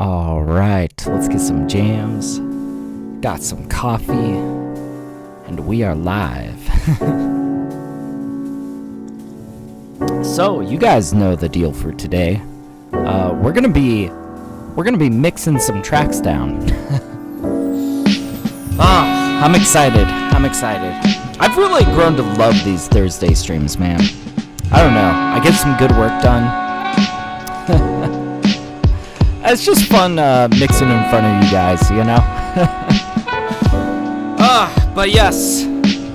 All right, let's get some jams. Got some coffee, and we are live. So, you guys know the deal for today. We're gonna be mixing some tracks down. I'm excited. I've really grown to love these Thursday streams, man. I don't know. I get some good work done. It's just fun mixing in front of you guys, you know? But yes,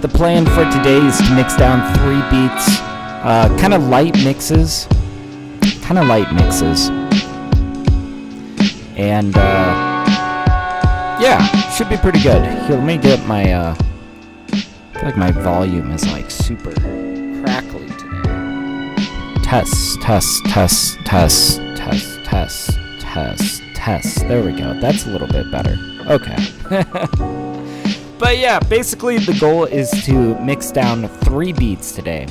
the plan for today is to mix down 3 beats. Kind of light mixes. And, yeah, should be pretty good. Here, let me get my, I feel like my volume is, like, super crackly today. Test. There we go. That's a little bit better. Okay. But yeah, basically the goal is to mix down 3 beats today.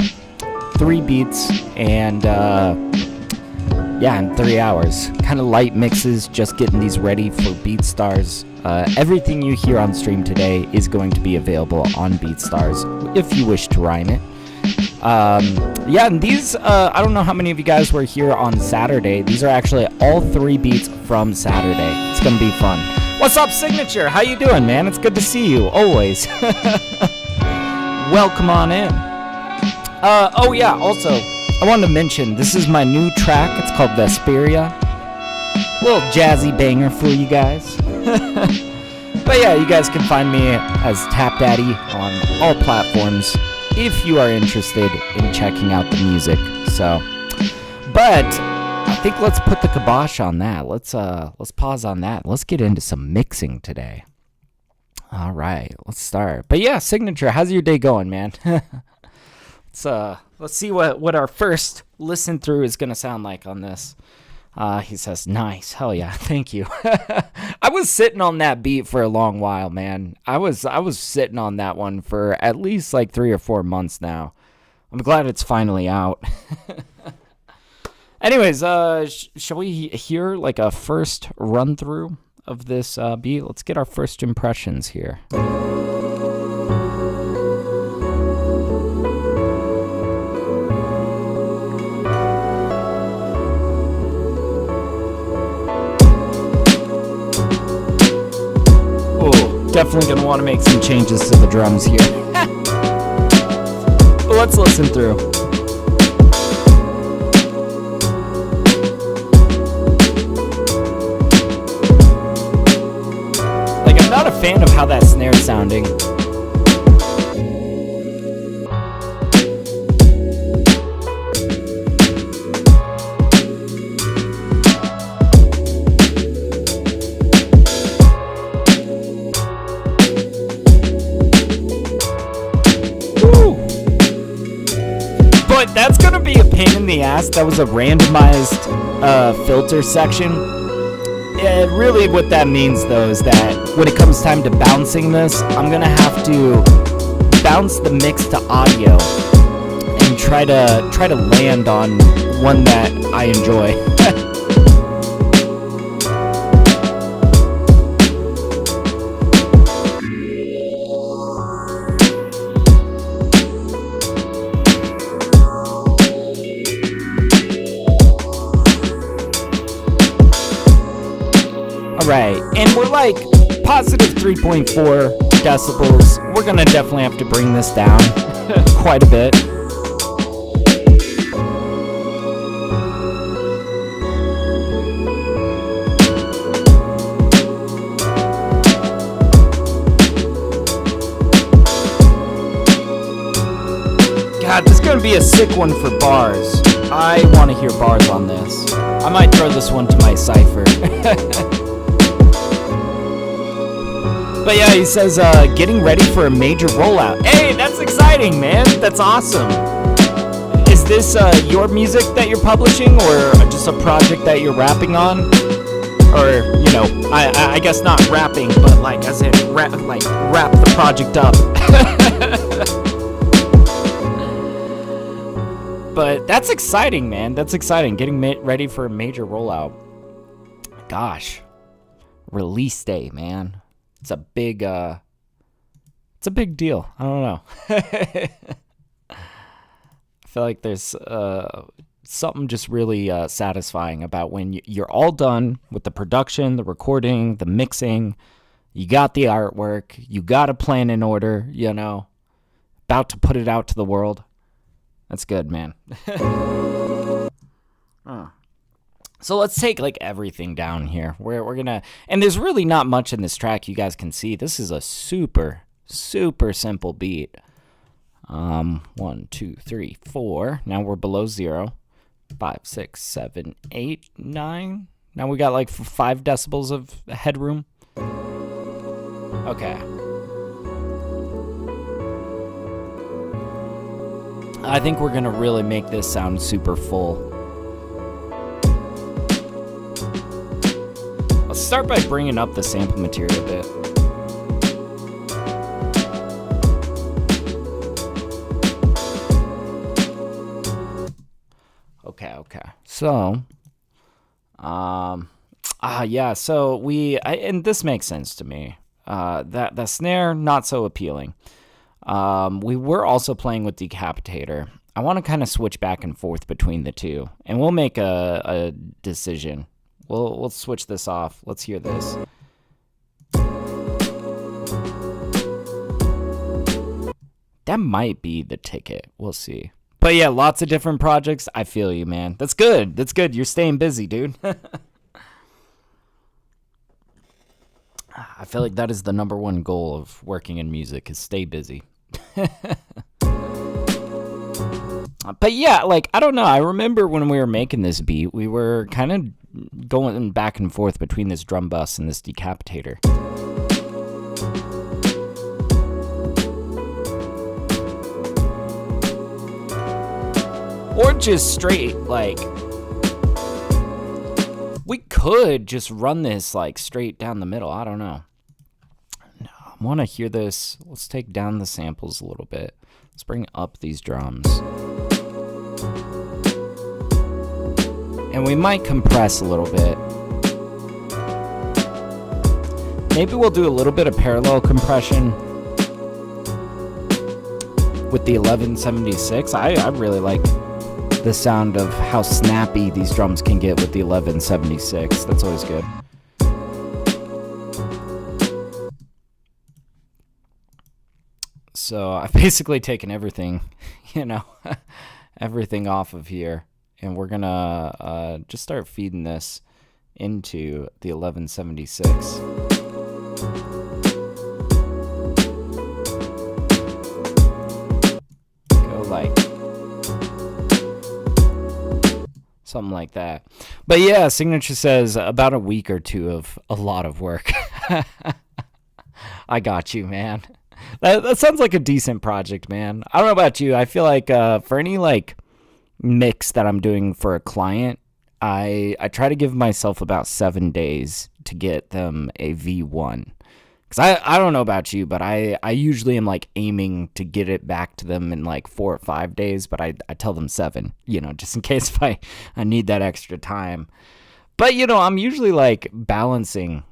3 beats and yeah, in 3 hours. Kind of light mixes, just getting these ready for BeatStars. Everything you hear on stream today is going to be available on BeatStars if you wish to rhyme it. Yeah, and these, I don't know how many of you guys were here on Saturday. These are actually all 3 beats from Saturday. It's gonna be fun. What's up, Signature? How you doing, man? It's good to see you, always. Welcome on in. Oh yeah, also, I wanted to mention, this is my new track. It's called Vesperia. A little jazzy banger for you guys. But yeah, you guys can find me as TapDaddy on all platforms if you are interested in checking out the music. So, but I think let's put the kibosh on that. Let's pause on that. Let's get into some mixing today. All right, let's start. But yeah, Signature, how's your day going, man? Let's see what our first listen through is gonna sound like on this. He says, nice. Hell yeah. Thank you. I was sitting on that beat for a long while, man. I was sitting on that one for at least like 3 or 4 months now. I'm glad it's finally out. Anyways, shall we hear like a first run through of this beat? Let's get our first impressions here. Definitely gonna want to make some changes to the drums here. But let's listen through. Like, I'm not a fan of how that snare's sounding. That's gonna be a pain in the ass. That was a randomized filter section. Really what that means though is that when it comes time to bouncing this, I'm gonna have to bounce the mix to audio and try to land on one that I enjoy. Right, and we're like positive 3.4 decibels. We're gonna definitely have to bring this down quite a bit. God, this is gonna be a sick one for bars. I want to hear bars on this. I might throw this one to my cipher. But yeah, he says, getting ready for a major rollout. Hey, that's exciting, man. That's awesome. Is this your music that you're publishing, or just a project that you're rapping on? Or, you know, I guess not rapping, but like as in wrap the project up. But that's exciting, man. That's exciting. Getting ready for a major rollout. Gosh, release day, man. It's a big deal. I don't know. I feel like there's something just really satisfying about when you're all done with the production, the recording, the mixing. You got the artwork. You got a plan in order, about to put it out to the world. That's good, man. So let's take like everything down here. We're gonna, and there's really not much in this track. You guys can see this is a super simple beat. 1, 2, 3, 4. Now we're below 0. 5, 6, 7, 8, 9. Now we got like 5 decibels of headroom. Okay. I think we're gonna really make this sound super full. Let's start by bringing up the sample material a bit. Okay. So, yeah. So and this makes sense to me. That the snare not so appealing. We were also playing with Decapitator. I want to kind of switch back and forth between the two, and we'll make a decision. We'll switch this off. Let's hear this. That might be the ticket. We'll see. But yeah, lots of different projects. I feel you, man. That's good. You're staying busy, dude. I feel like that is the number one goal of working in music, is stay busy. But yeah, like, I don't know. I remember when we were making this beat, we were kind of going back and forth between this drum bus and this Decapitator. Or just straight, like, we could just run this, like, straight down the middle. I don't know. No, I want to hear this. Let's take down the samples a little bit. Let's bring up these drums. And we might compress a little bit. Maybe we'll do a little bit of parallel compression with the 1176. I really like the sound of how snappy these drums can get with the 1176. That's always good. So I've basically taken everything, everything off of here. And we're gonna just start feeding this into the 1176. Go like something like that. But yeah, Signature says about a week or two of a lot of work. I got you, man. That sounds like a decent project, man. I don't know about you. I feel like for any like mix that I'm doing for a client, I try to give myself about 7 days to get them a V1. Because I don't know about you, but I usually am like aiming to get it back to them in like 4 or 5 days, but I tell them 7, just in case if I need that extra time. But, I'm usually like balancing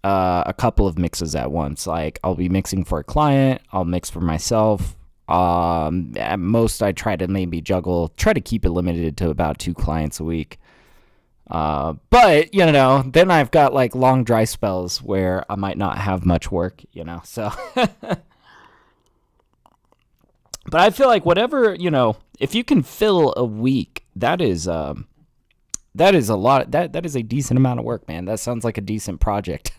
a couple of mixes at once. Like I'll be mixing for a client, I'll mix for myself. At most I try to maybe try to keep it limited to about 2 clients a week. But then I've got like long dry spells where I might not have much work, so. But I feel like whatever, if you can fill a week, that is a lot. That is a decent amount of work, man. That sounds like a decent project.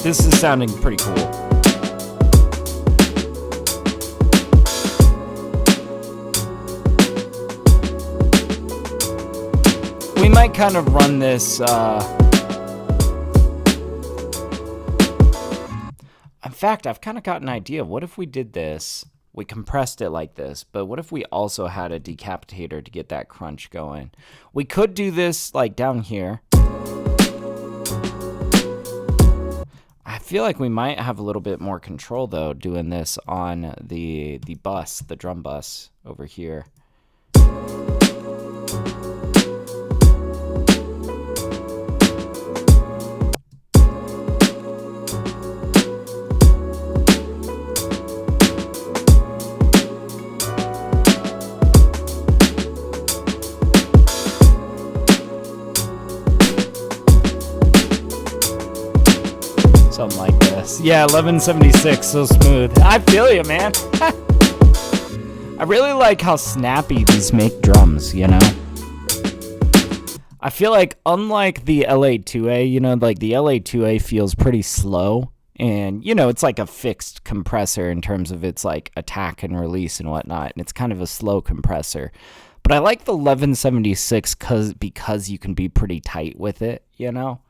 This is sounding pretty cool. We might kind of run this In fact, I've kind of got an idea. What if we did this? We compressed it like this, but what if we also had a decapitator to get that crunch going? We could do this like down here. I feel like we might have a little bit more control though doing this on the bus, the drum bus over here. Something like this. Yeah, 1176, so smooth. I feel you, man. I really like how snappy these make drums, you know? I feel like unlike the LA2A, you know, like the LA2A feels pretty slow. And, you know, it's like a fixed compressor in terms of its like attack and release and whatnot. And it's kind of a slow compressor. But I like the 1176 because you can be pretty tight with it, you know?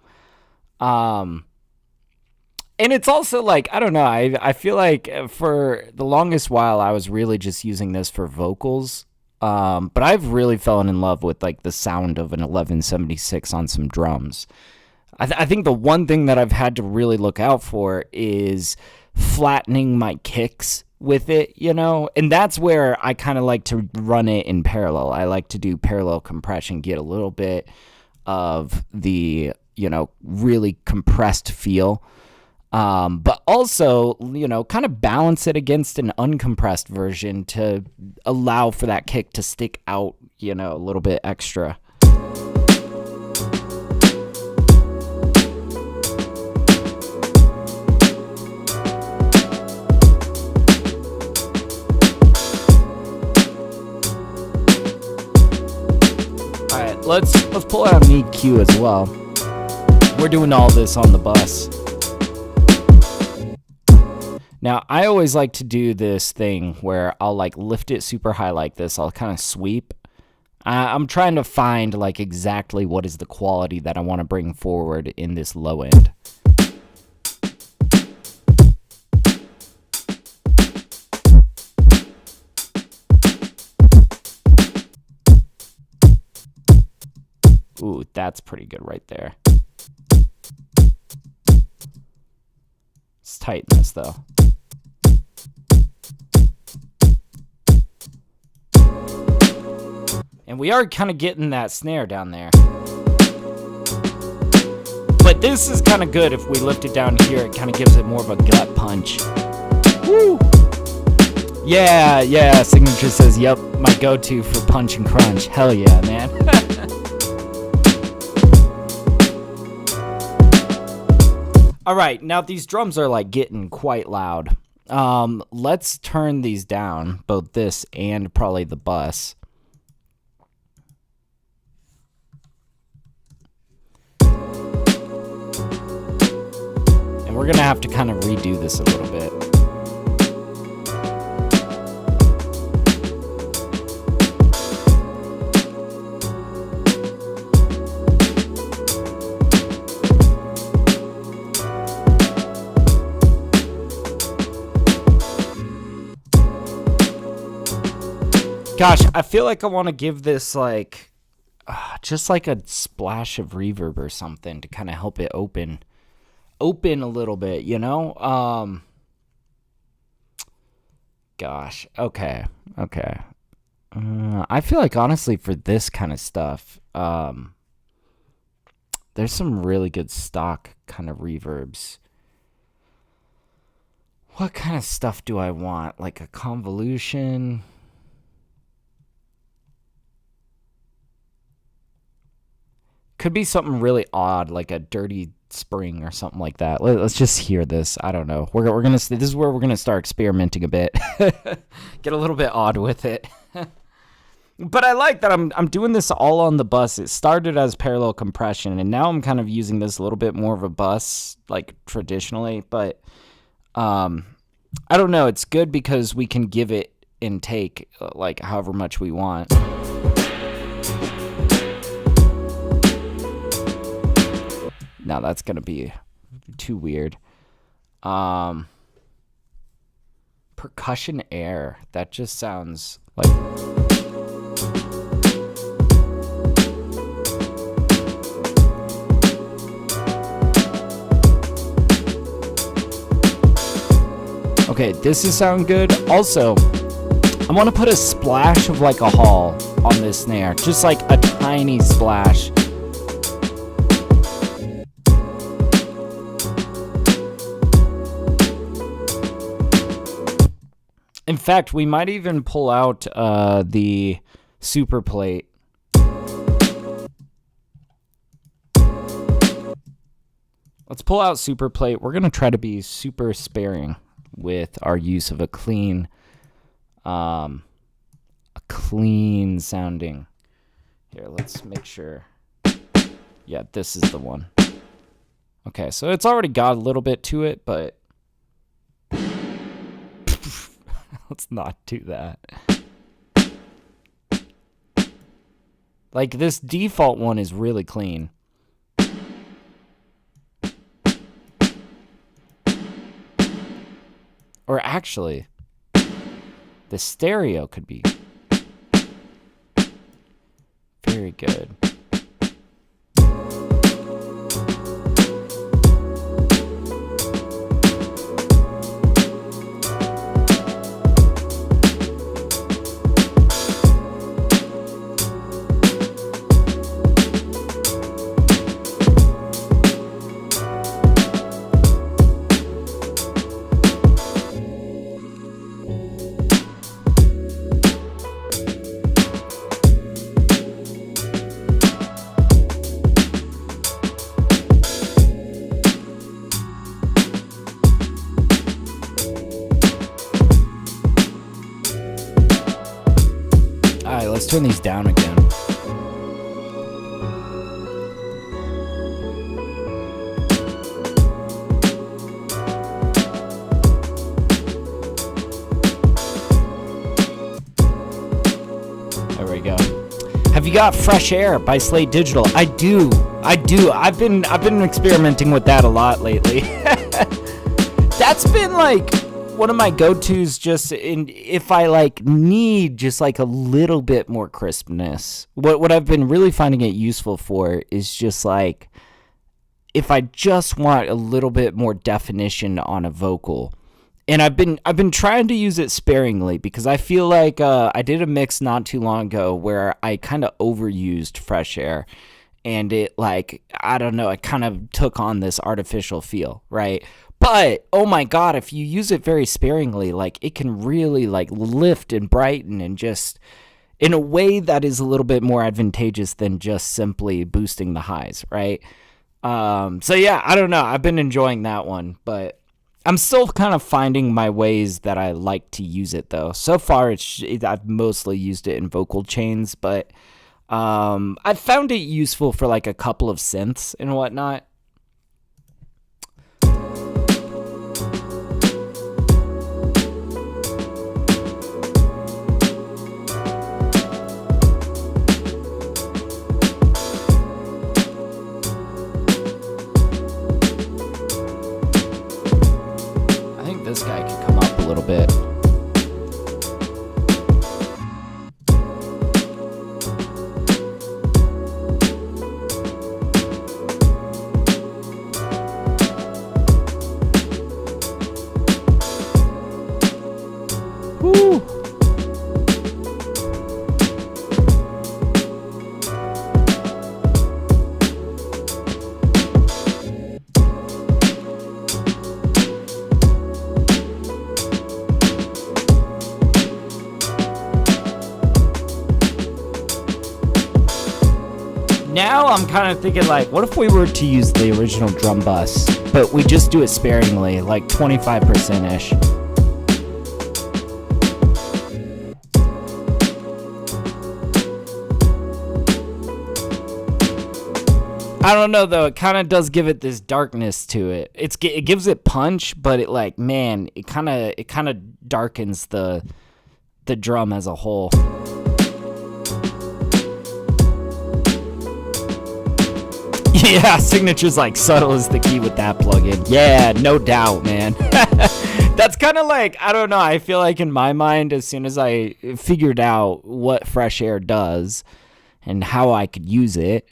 And it's also like, I don't know, I feel like for the longest while I was really just using this for vocals. But I've really fallen in love with like the sound of an 1176 on some drums. I think the one thing that I've had to really look out for is flattening my kicks with it, you know? And that's where I kind of like to run it in parallel. I like to do parallel compression, get a little bit of the, you know, really compressed feel. But also, you know, kind of balance it against an uncompressed version to allow for that kick to stick out, you know, a little bit extra. All right, let's pull out an EQ as well. We're doing all this on the bus. Now, I always like to do this thing where I'll like lift it super high like this. I'll kind of sweep. I'm trying to find like exactly what is the quality that I want to bring forward in this low end. Ooh, that's pretty good right there. Let's tighten this though. And we are kind of getting that snare down there. But this is kind of good if we lift it down here. It kind of gives it more of a gut punch. Woo! Yeah, Signature says, yep, my go-to for punch and crunch. Hell yeah, man. All right, now these drums are like getting quite loud. Let's turn these down, both this and probably the bus. And we're gonna have to kind of redo this a little bit. Gosh, I feel like I want to give this like just like a splash of reverb or something to kind of help it open a little bit, you know? Gosh, okay. I feel like honestly for this kind of stuff, there's some really good stock kind of reverbs. What kind of stuff do I want? Like a convolution? Could be something really odd, like a dirty spring or something like that. Let's just hear this. I don't know. We're gonna. This is where we're gonna start experimenting a bit. Get a little bit odd with it. But I like that I'm doing this all on the bus. It started as parallel compression, and now I'm kind of using this a little bit more of a bus, like traditionally. But I don't know. It's good because we can give it and take like however much we want. Now that's gonna be too weird. Percussion air. That just sounds like... Okay, this is sound good. Also, I want to put a splash of like a hall on this snare. Just like a tiny splash. In fact, we might even pull out the super plate. Let's pull out super plate. We're going to try to be super sparing with our use of a clean sounding. Here, let's make sure. Yeah, this is the one. Okay, so it's already got a little bit to it, but let's not do that. Like, this default one is really clean. Or actually, the stereo could be very good. Alright, let's turn these down again. There we go. Have you got Fresh Air by Slate Digital? I do. I've been experimenting with that a lot lately. That's been like one of my go-tos, just if I like need just like a little bit more crispness. What I've been really finding it useful for is just like if I just want a little bit more definition on a vocal. And I've been trying to use it sparingly because I feel like I did a mix not too long ago where I kind of overused Fresh Air, and it, like, I don't know, it kind of took on this artificial feel, right? But, oh my God, if you use it very sparingly, like, it can really, like, lift and brighten and just in a way that is a little bit more advantageous than just simply boosting the highs, right? So yeah, I don't know. I've been enjoying that one, but I'm still kind of finding my ways that I like to use it, though. So far, I've mostly used it in vocal chains, but I've found it useful for, like, a couple of synths and whatnot. This guy could come up a little bit. Woo! Now I'm kind of thinking, like, what if we were to use the original drum bus, but we just do it sparingly, like 25%-ish. I don't know, though. It kind of does give it this darkness to it. It gives it punch, but it, like, man, it kind of darkens the drum as a whole. Yeah, Signature's like subtle as the key with that plugin. Yeah, no doubt, man. That's kind of like, I don't know, I feel like in my mind, as soon as I figured out what Fresh Air does and how I could use it,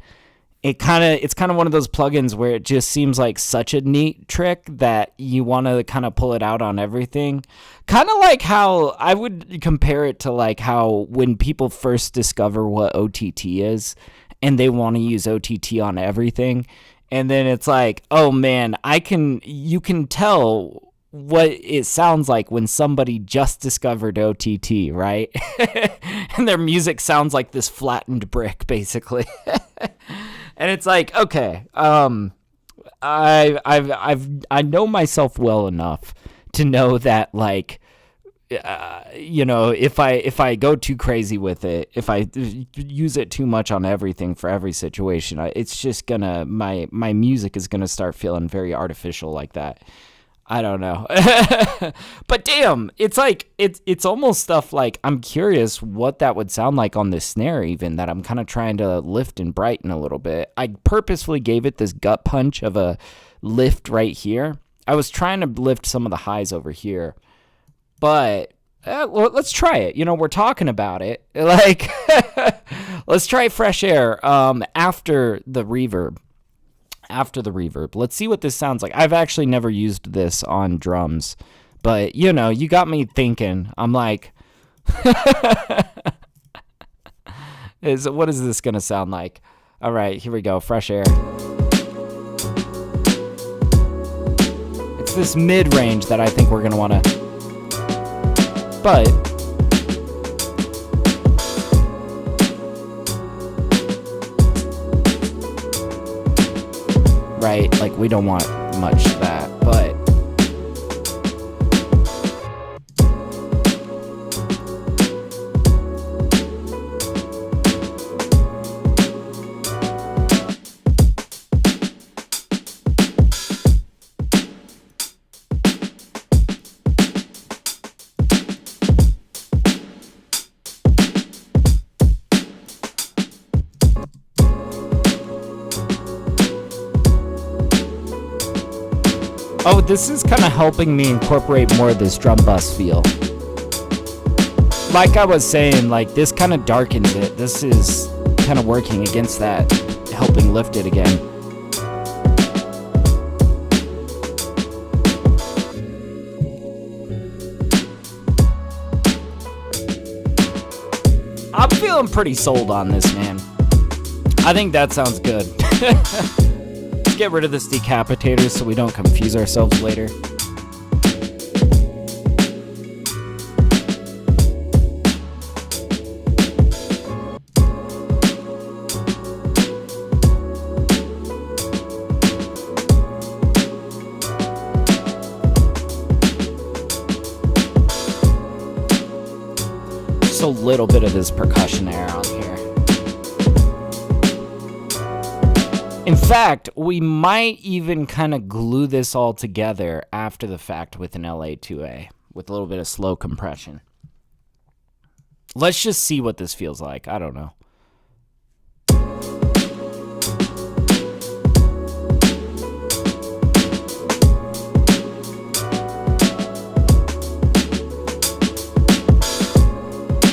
it's kind of one of those plugins where it just seems like such a neat trick that you want to kind of pull it out on everything. Kind of like how I would compare it to like how when people first discover what OTT is and they want to use OTT on everything, and then it's like, oh man, you can tell what it sounds like when somebody just discovered OTT, right? And their music sounds like this flattened brick, basically. And it's like, okay, I know myself well enough to know that, like, if I go too crazy with it, if I use it too much on everything for every situation, it's just gonna, my music is gonna start feeling very artificial like that. I don't know. But damn, it's like, it's almost stuff like, I'm curious what that would sound like on this snare even, that I'm kind of trying to lift and brighten a little bit. I purposefully gave it this gut punch of a lift right here. I was trying to lift some of the highs over here, but well, let's try it. We're talking about it. Like, let's try Fresh Air after the reverb. Let's see what this sounds like. I've actually never used this on drums, but you got me thinking. I'm like, what is this going to sound like? All right, here we go. Fresh Air. It's this mid-range that I think we're going to want to, but right, like we don't want much of that, but oh, this is kind of helping me incorporate more of this drum bus feel. Like I was saying, like this kind of darkens it. This is kind of working against that, helping lift it again. I'm feeling pretty sold on this, man. I think that sounds good. Get rid of this decapitator so we don't confuse ourselves later. Just a little bit of this percussion air on here. In fact, we might even kind of glue this all together after the fact with an LA2A, with a little bit of slow compression. Let's just see what this feels like. I don't know.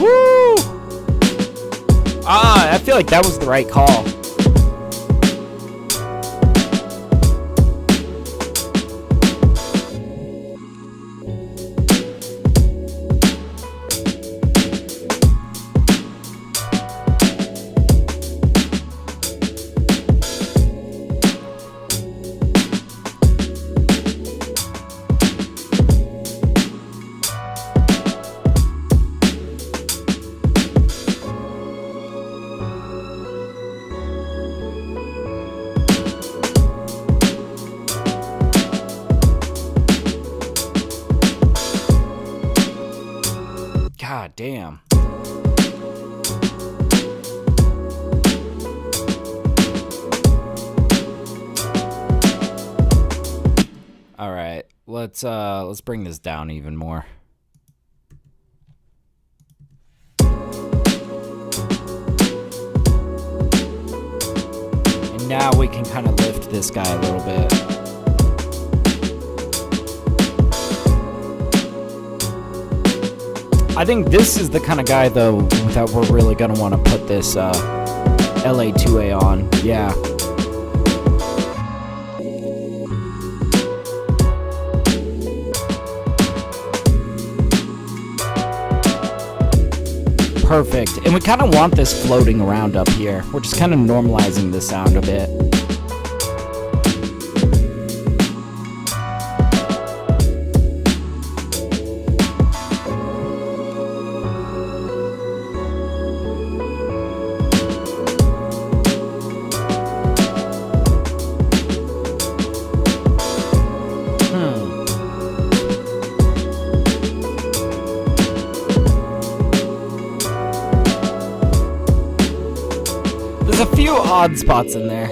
Woo! I feel like that was the right call. God damn. All right, let's bring this down even more. And now we can kind of lift this guy a little bit. I think this is the kind of guy, though, that we're really going to want to put this LA2A on. Yeah. Perfect. And we kind of want this floating around up here. We're just kind of normalizing the sound a bit. There's a few odd spots in there.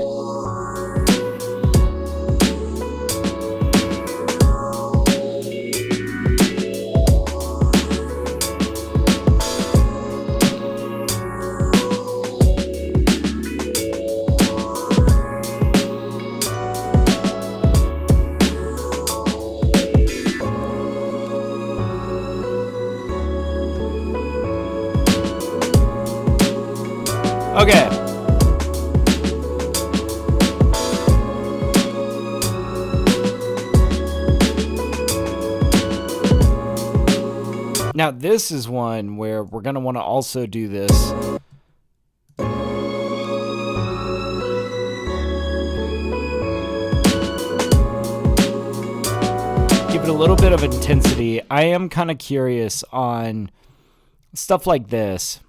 Okay. Now this is one where we're going to want to also do this. Give it a little bit of intensity. I am kind of curious on stuff like this.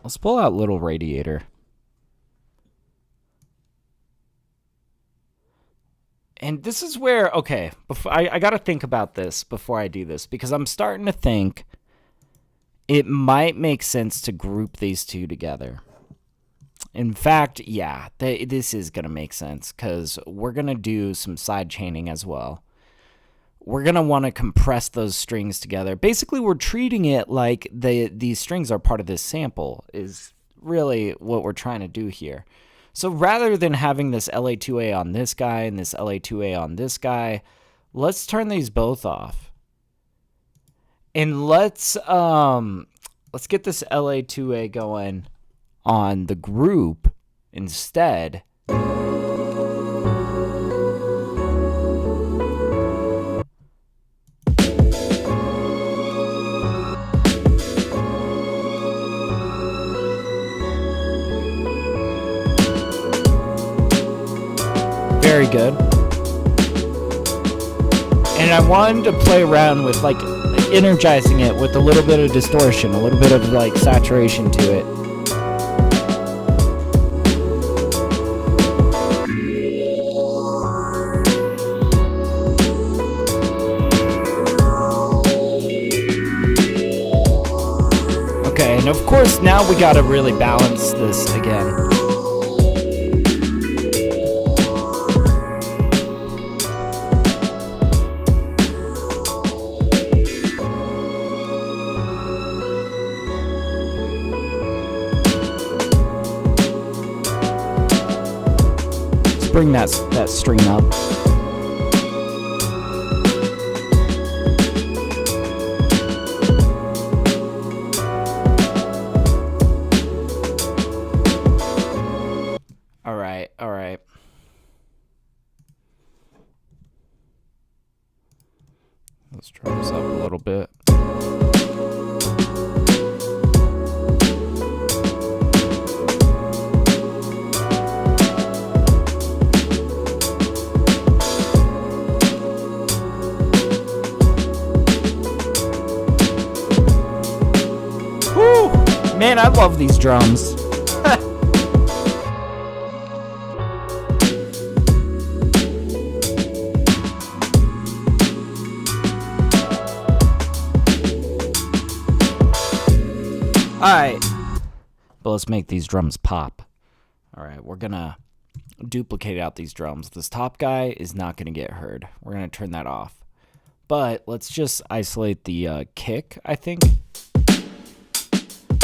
Let's pull out Little Radiator. And this is where, okay, before, I got to think about this before I do this, because I'm starting to think it might make sense to group these two together. In fact, yeah, this is going to make sense, because we're going to do some side chaining as well. We're going to want to compress those strings together. Basically, we're treating it like these strings are part of this sample, is really what we're trying to do here. So rather than having this LA2A on this guy and this LA2A on this guy, let's turn these both off. And let's get this LA2A going on the group instead. Very good. And I wanted to play around with like energizing it with a little bit of distortion, a little bit of like saturation to it. Okay, and of course now we gotta really balance this again. Bring that string up. All right. Let's try this up a little bit. Man, I love these drums. Alright. But let's make these drums pop. Alright, we're gonna duplicate out these drums. This top guy is not gonna get heard. We're gonna turn that off. But let's just isolate the kick, I think.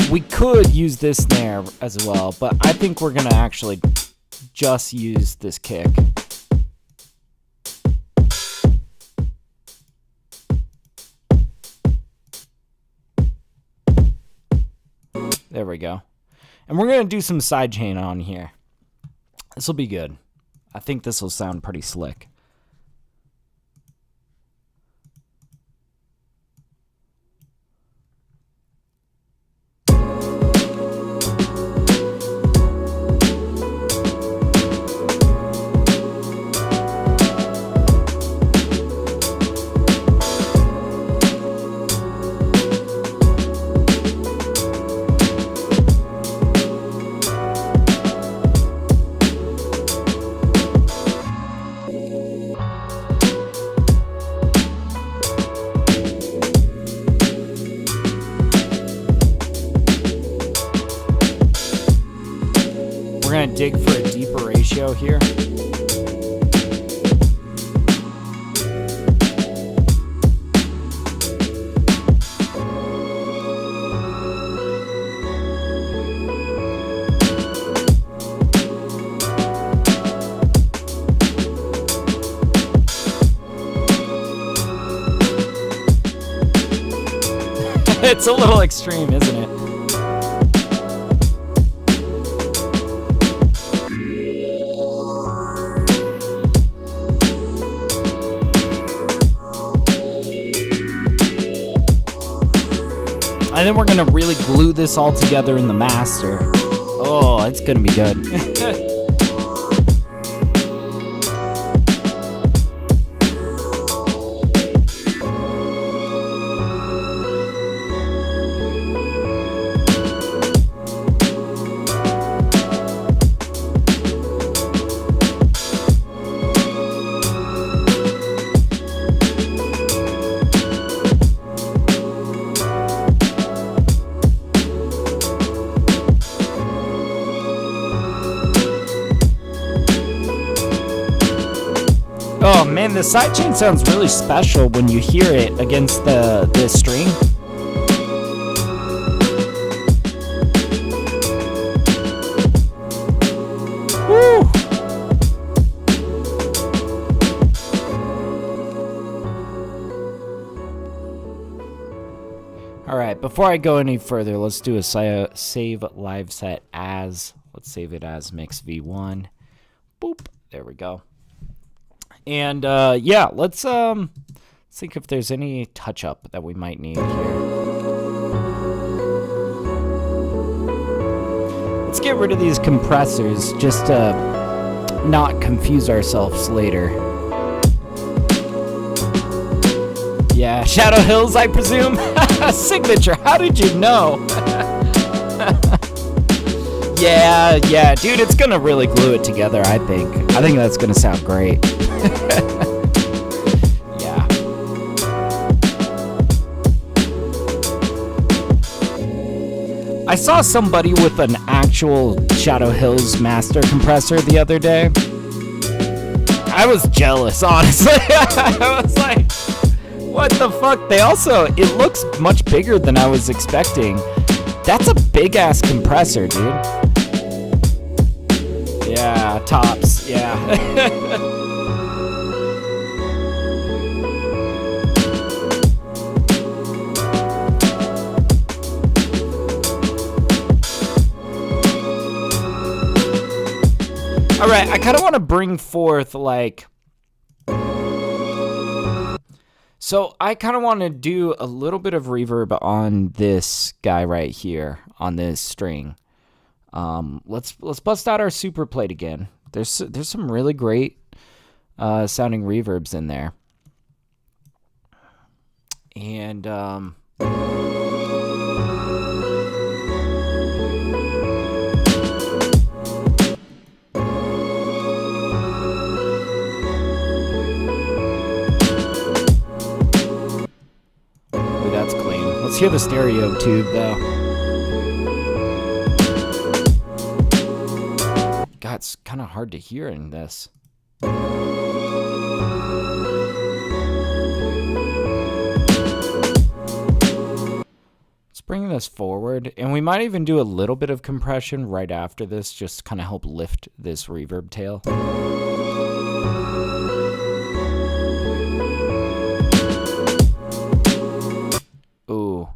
We could use this snare as well, but I think we're going to actually just use this kick. There we go. And we're going to do some sidechain on here. This will be good. I think this will sound pretty slick. We're going to dig for a deeper ratio here. It's a little extreme, isn't it? And then we're going to really glue this all together in the master. Oh, it's going to be good. Oh man, the sidechain sounds really special when you hear it against the string. Woo! All right, before I go any further, let's do a save live set as. Let's save it as mix V1. Boop. There we go. And yeah, let's think if there's any touch up that we might need here. Let's get rid of these compressors just to not confuse ourselves later. Yeah, Shadow Hills, I presume. Signature. How did you know? Yeah, dude, it's gonna really glue it together, I think. I think that's gonna sound great. Yeah. I saw somebody with an actual Shadow Hills master compressor the other day. I was jealous, honestly. I was like, what the fuck? They also, it looks much bigger than I was expecting. That's a big ass compressor, dude. Yeah, tops, yeah. All right, I kind of want to bring forth like, so I kind of want to do a little bit of reverb on this guy right here on this string. Let's bust out our super plate again. There's some really great sounding reverbs in there. And that's clean. Let's hear the stereo tube though. God, it's kind of hard to hear in this. Let's bring this forward, and we might even do a little bit of compression right after this, just kind of help lift this reverb tail. Ooh.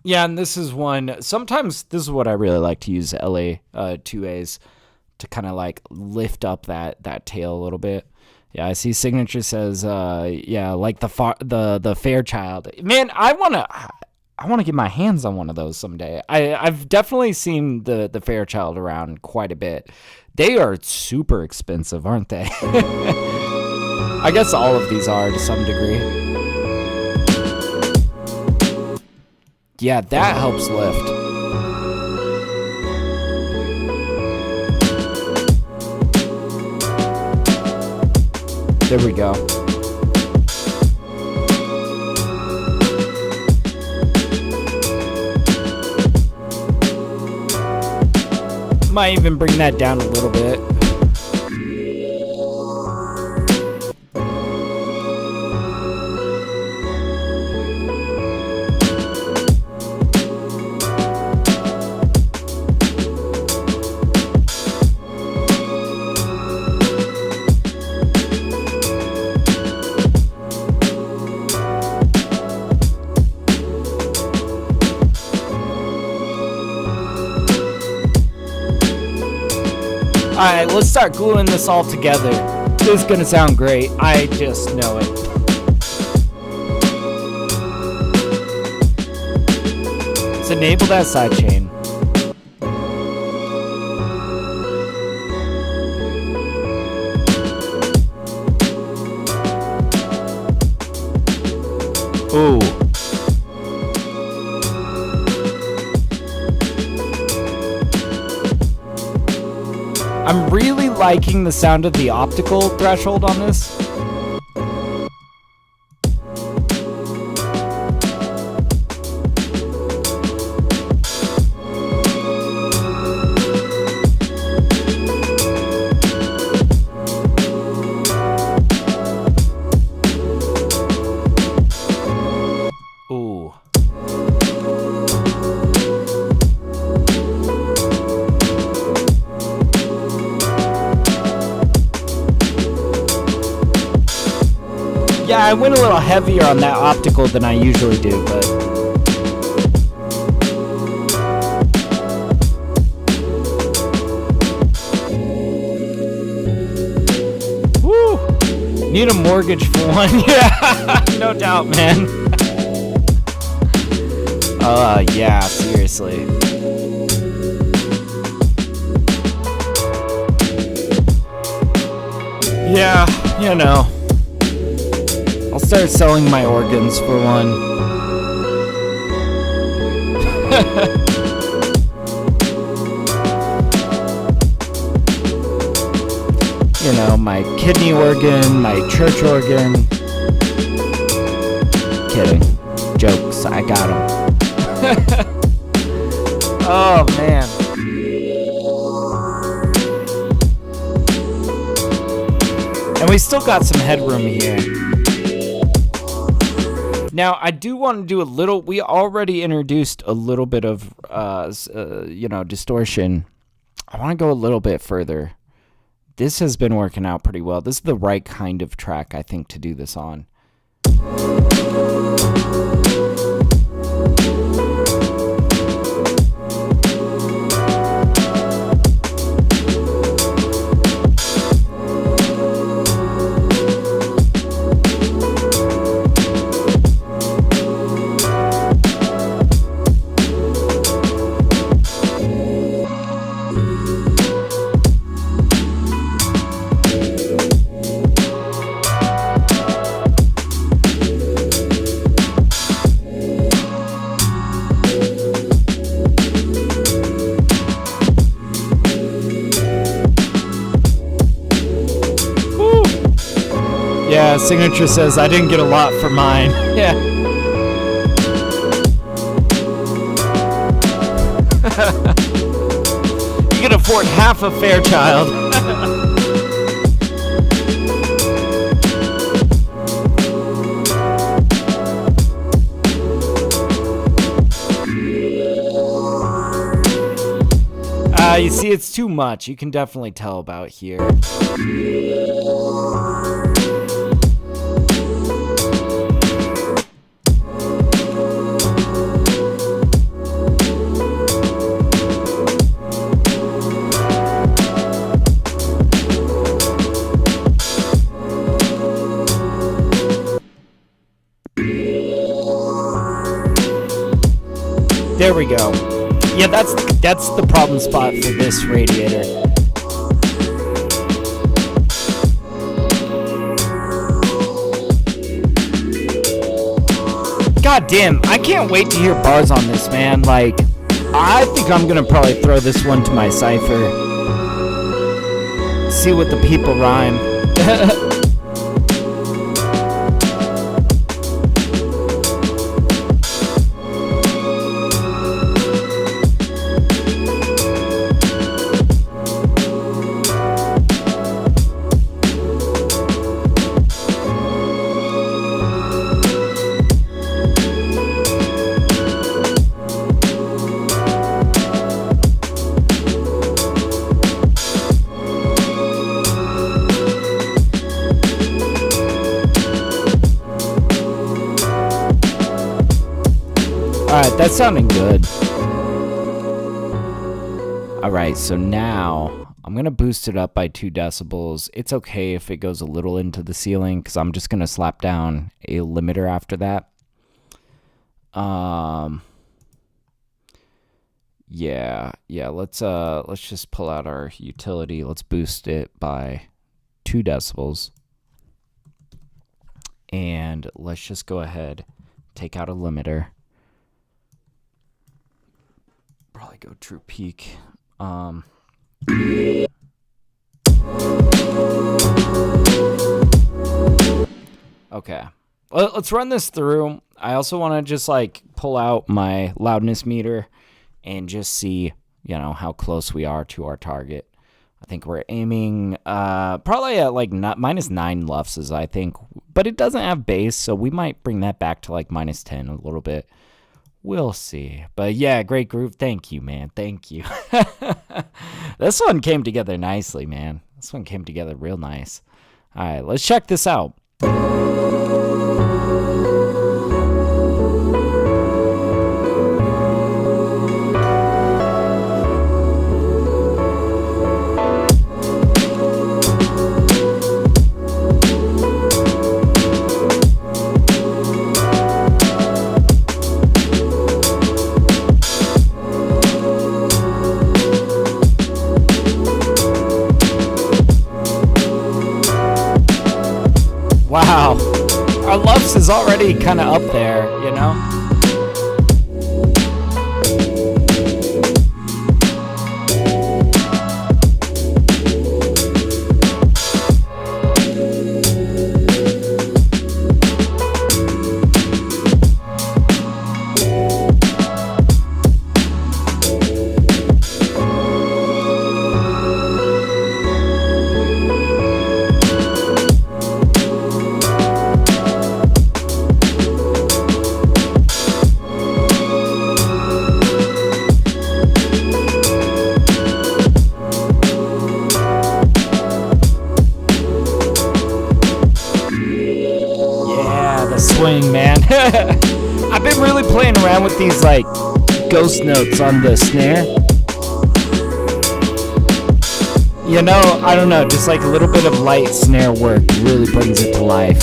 Yeah, and this is one. Sometimes this is what I really like to use LA 2As to kind of like lift up that tail a little bit. Yeah, I see Signature says, yeah, like the Fairchild. Man, I wanna get my hands on one of those someday. I've definitely seen the Fairchild around quite a bit. They are super expensive, aren't they? I guess all of these are to some degree. Yeah, that helps lift. There we go. Might even bring that down a little bit. Alright, let's start gluing this all together. This is gonna sound great. I just know it. Let's enable that sidechain. Ooh. I'm really liking the sound of the optical threshold on this. Ooh. Yeah, I went a little heavier on that optical than I usually do, but... Woo! Need a mortgage for one. Yeah, no doubt, man. Yeah, seriously. Yeah, you know. I'll start selling my organs for one. You know, my kidney organ, my church organ. Kidding. Jokes, I got them. Oh, man. And we still got some headroom here. Now, I do want to do a little, we already introduced a little bit of, distortion. I want to go a little bit further. This has been working out pretty well. This is the right kind of track, I think, to do this on. Yeah, Signature says, I didn't get a lot for mine. Yeah. You can afford half a Fairchild. Yeah, you see, it's too much. You can definitely tell about here. There we go. Yeah, that's the problem spot for this radiator. God damn, I can't wait to hear bars on this, man. Like, I think I'm gonna probably throw this one to my cipher. See what the people rhyme. Alright, that's sounding good. Alright, so now I'm going to boost it up by 2 decibels. It's okay if it goes a little into the ceiling because I'm just going to slap down a limiter after that. Yeah, let's just pull out our utility. Let's boost it by 2 decibels. And let's just go ahead, take out a limiter. Probably go true peak. Okay. Let's run this through. I also want to just like pull out my loudness meter and just see, you know, how close we are to our target. I think we're aiming probably at like -9 luffs, I think, but it doesn't have bass, so we might bring that back to like -10 a little bit. We'll see. But yeah, great groove. Thank you, man. Thank you. This one came together nicely, man. This one came together real nice. All right, let's check this out. Wow, our loves is already kind of up there, you know? Swing, man. I've been really playing around with these like ghost notes on the snare. You know, I don't know, just like a little bit of light snare work really brings it to life.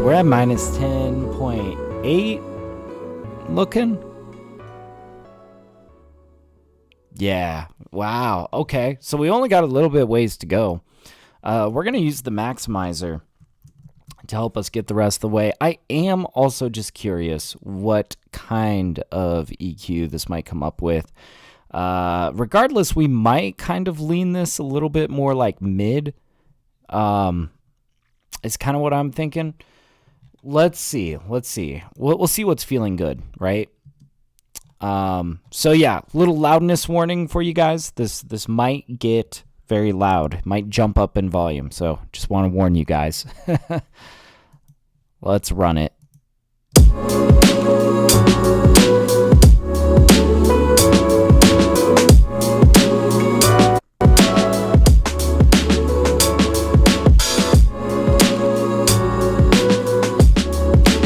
We're at -10.8. looking? Yeah. Wow. Okay. So we only got a little bit ways to go. We're going to use the maximizer to help us get the rest of the way. I am also just curious what kind of EQ this might come up with. Regardless, we might kind of lean this a little bit more like mid. It's kind of what I'm thinking. Let's see. We'll see what's feeling good, right? So yeah, little loudness warning for you guys. This might get very loud. It might jump up in volume. So just want to warn you guys. Let's run it.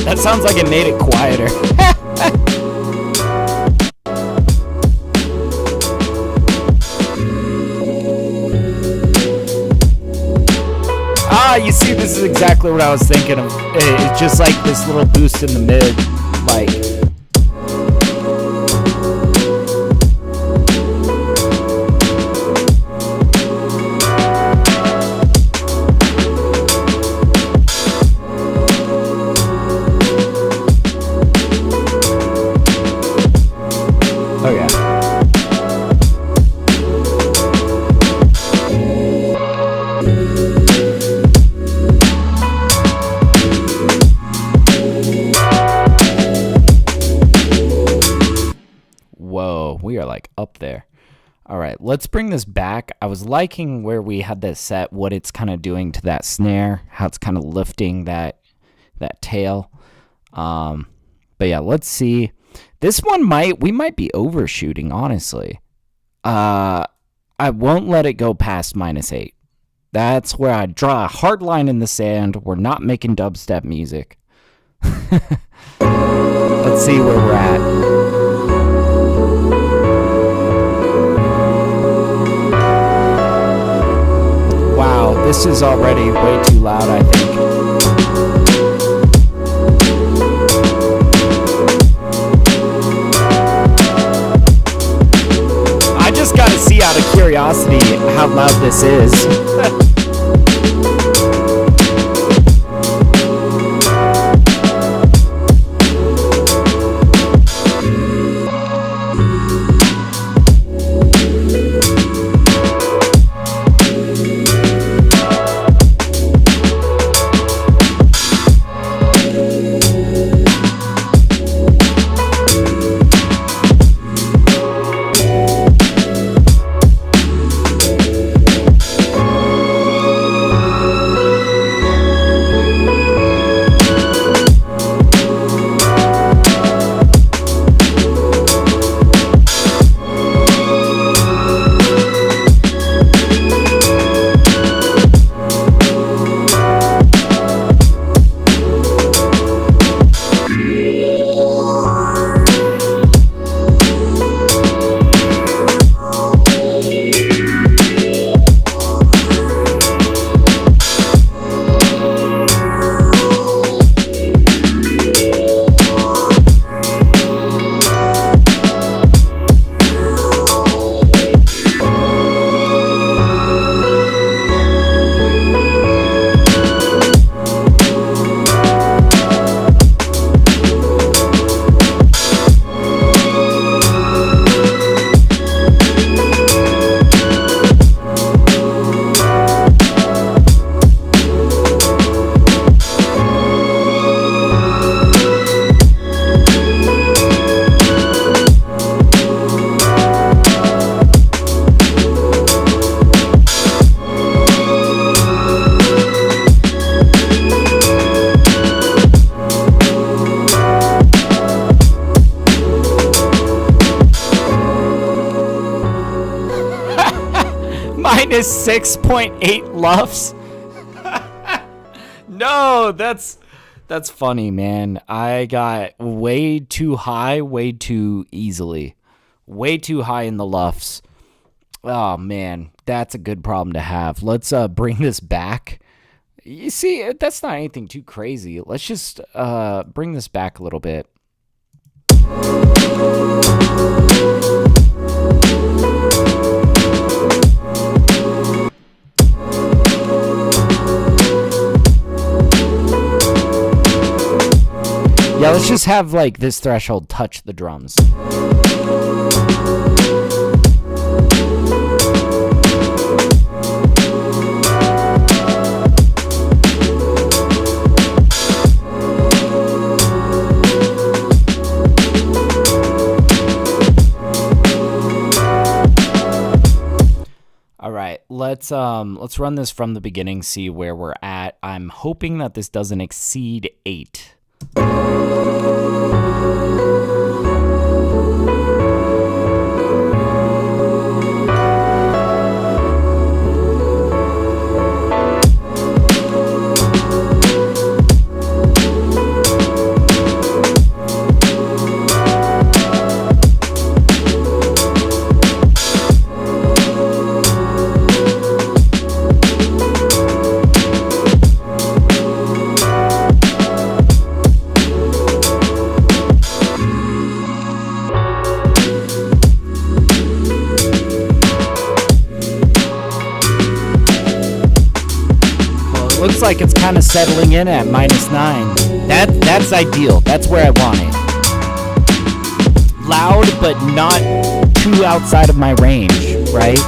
That sounds like it made it quieter. You see, this is exactly what I was thinking of. It's just like this little boost in the mid, like. Oh yeah. Whoa, we are like up there. All right, let's bring this back. I was liking where we had this set, what it's kind of doing to that snare, how it's kind of lifting that tail. But yeah, let's see. This one we might be overshooting, honestly. I won't let it go past -8. That's where I draw a hard line in the sand. We're not making dubstep music. Let's see where we're at. This is already way too loud, I think. I just gotta see out of curiosity how loud this is. Minus 6.8 LUFS. No, that's funny, man. I got way too high, way too easily. Way too high in the LUFS. Oh, man. That's a good problem to have. Let's bring this back. You see, that's not anything too crazy. Let's just bring this back a little bit. Yeah, let's just have like this threshold touch the drums. All right, let's run this from the beginning, see where we're at. I'm hoping that this doesn't exceed 8. Looks like it's kind of settling in at -9. That's ideal. That's where I want it. Loud, but not too outside of my range, right?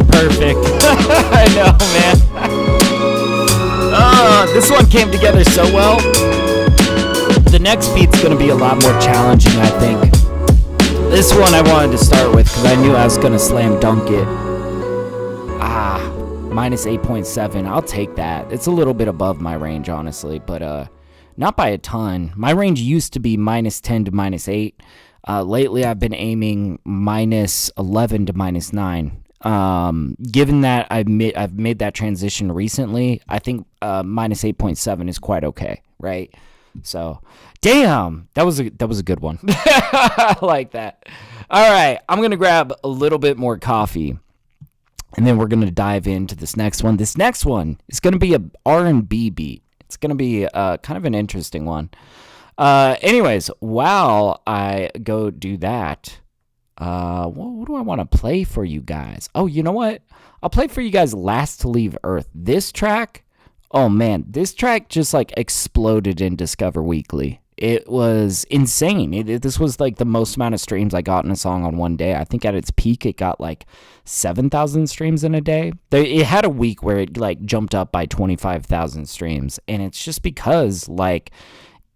Perfect. I know, man. This one came together so well. The next beat's going to be a lot more challenging, I think. This one I wanted to start with because I knew I was going to slam dunk it. -8.7. I'll take that. It's a little bit above my range, honestly, but not by a ton. My range used to be -10 to -8. Lately, I've been aiming -11 to -9. Given that I've made that transition recently, I think -8.7 is quite okay, right? So, damn, that was a good one. I like that. All right, I'm gonna grab a little bit more coffee, and then we're gonna dive into this next one. This next one is gonna be a R&B beat. It's gonna be kind of an interesting one. Anyways, while I go do that. What do I want to play for you guys? Oh, you know what? I'll play for you guys Last to Leave Earth. This track, oh man, this track just like exploded in Discover Weekly. It was insane. This was like the most amount of streams I got in a song on one day. I think at its peak, it got like 7,000 streams in a day. It had a week where it like jumped up by 25,000 streams. And it's just because like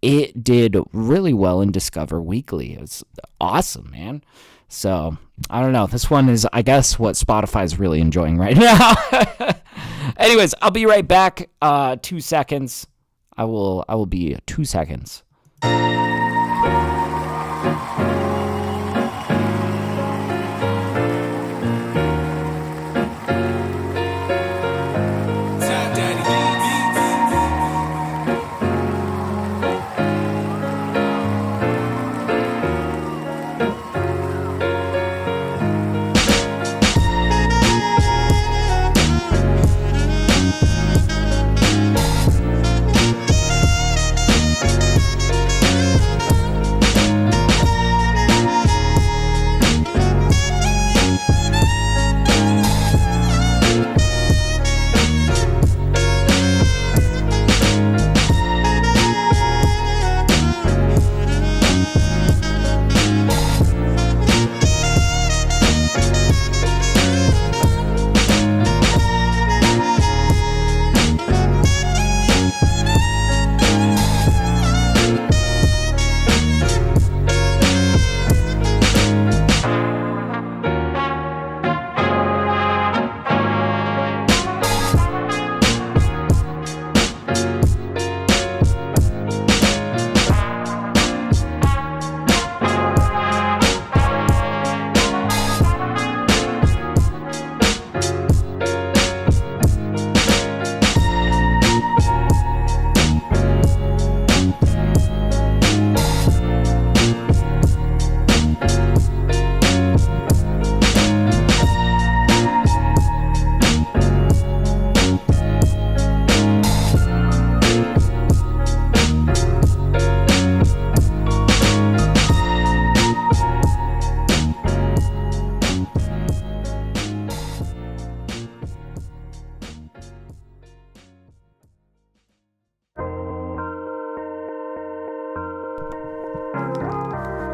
it did really well in Discover Weekly. It was awesome, man. So, I don't know. This one is, I guess, what Spotify's really enjoying right now. Anyways, I'll be right back. 2 seconds. I will be 2 seconds.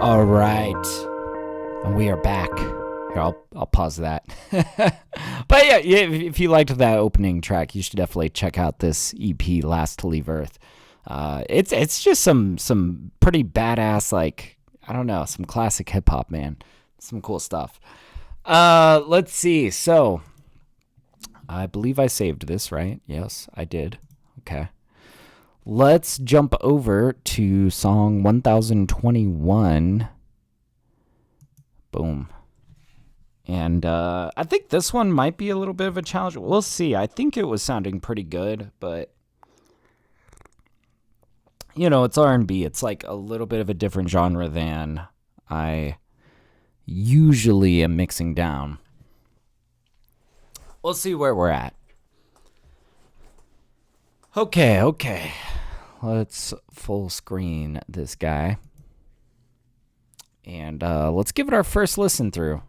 All right, and we are back. Here, I'll pause that. But yeah, if you liked that opening track, you should definitely check out this EP, Last to Leave Earth. It's just some pretty badass, like, I don't know, some classic hip hop, man. Some cool stuff. Let's see. So I believe I saved this, right? Yes, I did. Okay. Let's jump over to song 1021. Boom. And I think this one might be a little bit of a challenge. We'll see. I think it was sounding pretty good, but you know, it's R&B. It's like a little bit of a different genre than I usually am mixing down. We'll see where we're at. Okay. Let's full screen this guy. And let's give it our first listen through.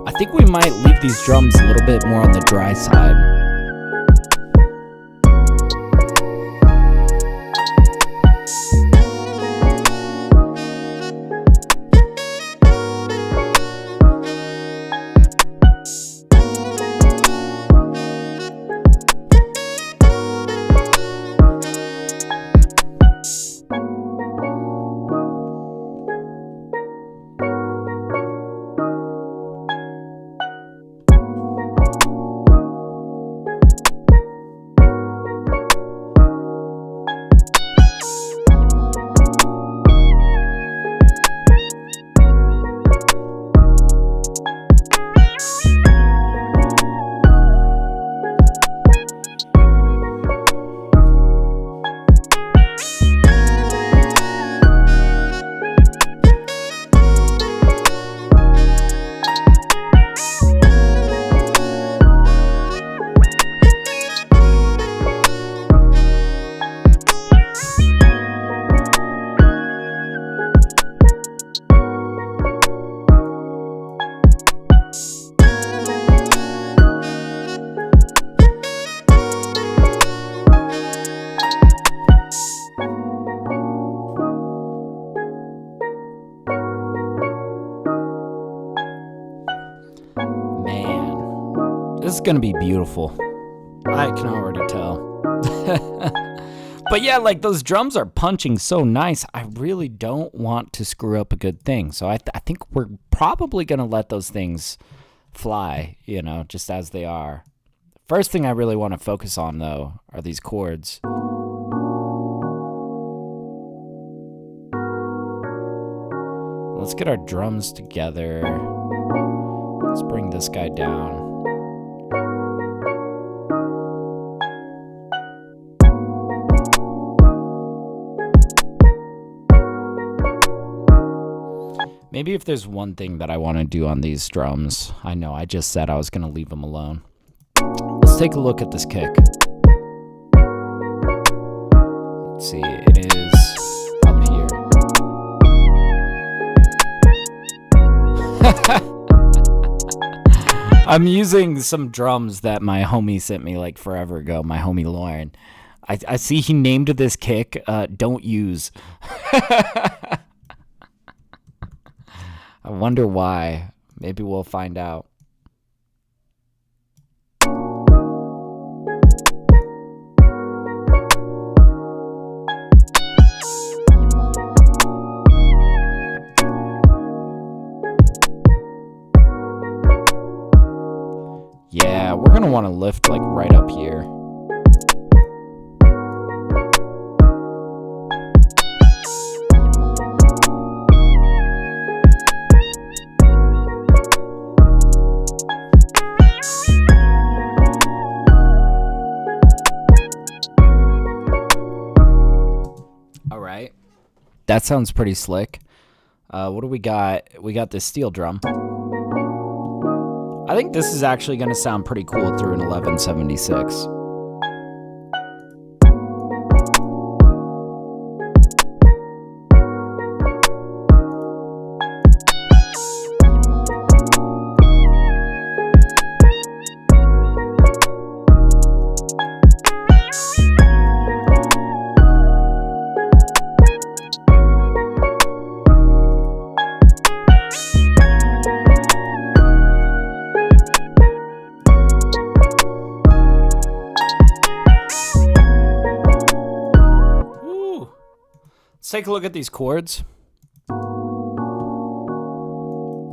I think we might leave these drums a little bit more on the dry side. This is gonna be beautiful. I can already tell. But yeah, like, those drums are punching so nice. I really don't want to screw up a good thing. So I think we're probably gonna let those things fly, you know, just as they are. First thing I really want to focus on, though, are these chords. Let's get our drums together. Let's bring this guy down. Maybe if there's one thing that I want to do on these drums, I know I just said I was going to leave them alone. Let's take a look at this kick. Let's see, it is up here. I'm using some drums that my homie sent me like forever ago, my homie Lauren. I see he named this kick, Don't Use. I wonder why. Maybe we'll find out. Yeah, we're gonna want to lift like right up here. That sounds pretty slick. What do we got? We got this steel drum. I think this is actually going to sound pretty cool through an 1176. Take a look at these chords.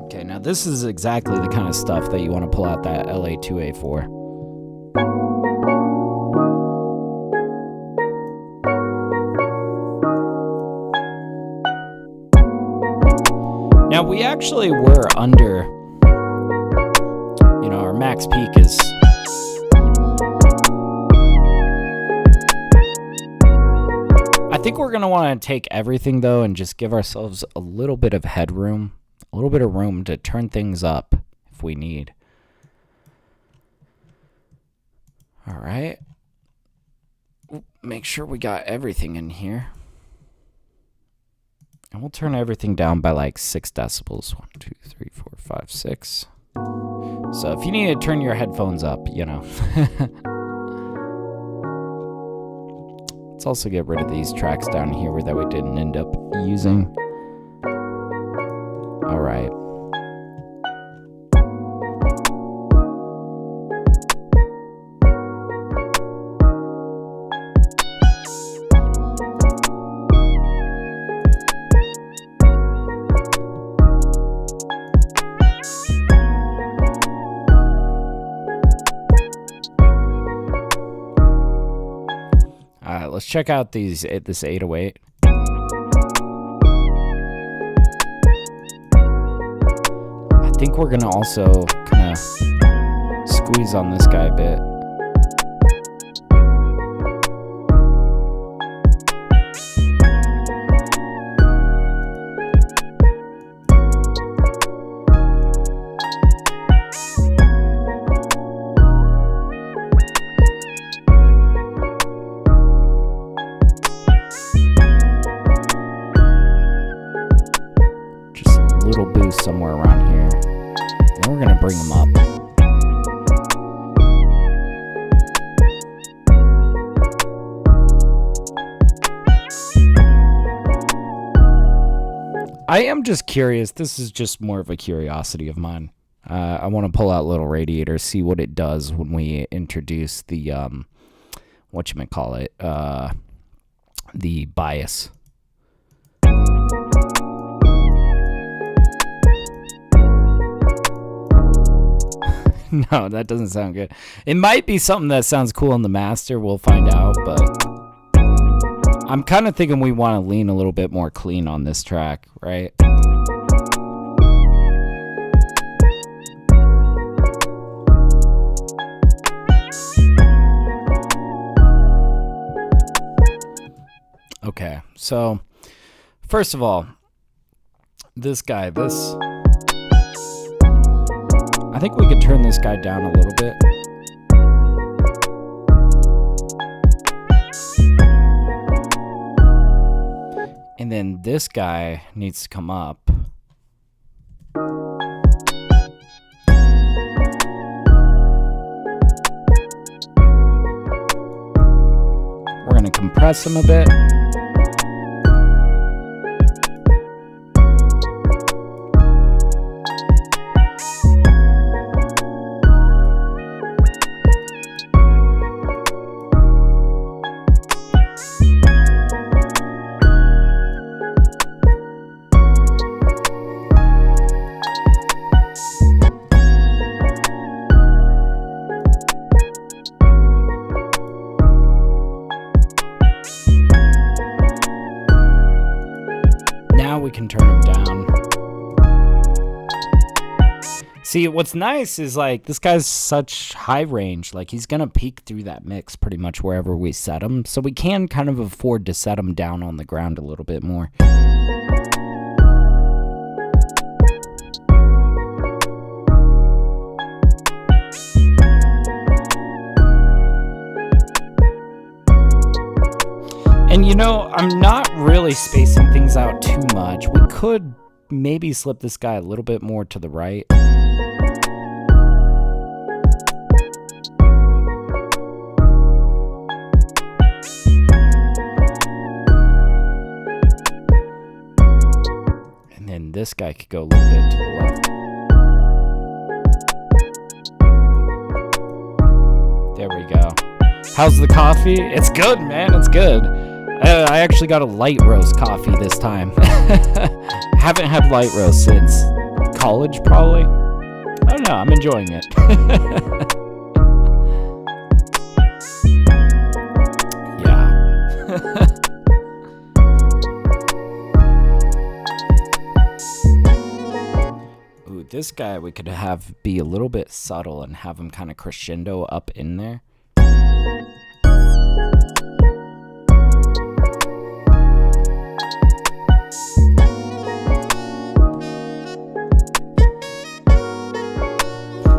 Okay, now this is exactly the kind of stuff that you want to pull out that LA2A for. Now we actually were under, you know, our max peak is I think we're going to want to take everything, though, and just give ourselves a little bit of headroom, a little bit of room to turn things up if we need. All right. Make sure we got everything in here. And we'll turn everything down by like 6 decibels. 1, 2, 3, 4, 5, 6. So if you need to turn your headphones up, you know. Let's also get rid of these tracks down here that we didn't end up using. All right. Let's check out this 808. I think we're gonna also kind of squeeze on this guy a bit. Somewhere around here. And we're going to bring them up. I am just curious. This is just more of a curiosity of mine. I want to pull out Little Radiator, see what it does when we introduce the, whatchamacallit, the bias. No, that doesn't sound good. It might be something that sounds cool in the master. We'll find out, but I'm kind of thinking we want to lean a little bit more clean on this track, right? Okay, so first of all, this guy, I think we could turn this guy down a little bit. And then this guy needs to come up. We're going to compress him a bit. See, what's nice is like this guy's such high range. Like he's gonna peak through that mix pretty much wherever we set him. So we can kind of afford to set him down on the ground a little bit more. And you know, I'm not really spacing things out too much. We could maybe slip this guy a little bit more to the right. And then this guy could go a little bit to the left. There we go. How's the coffee? It's good, man. It's good. I actually got a light roast coffee this time. Haven't had light roast since college, probably. I don't know. I'm enjoying it. Yeah. Ooh, this guy we could have be a little bit subtle and have him kind of crescendo up in there.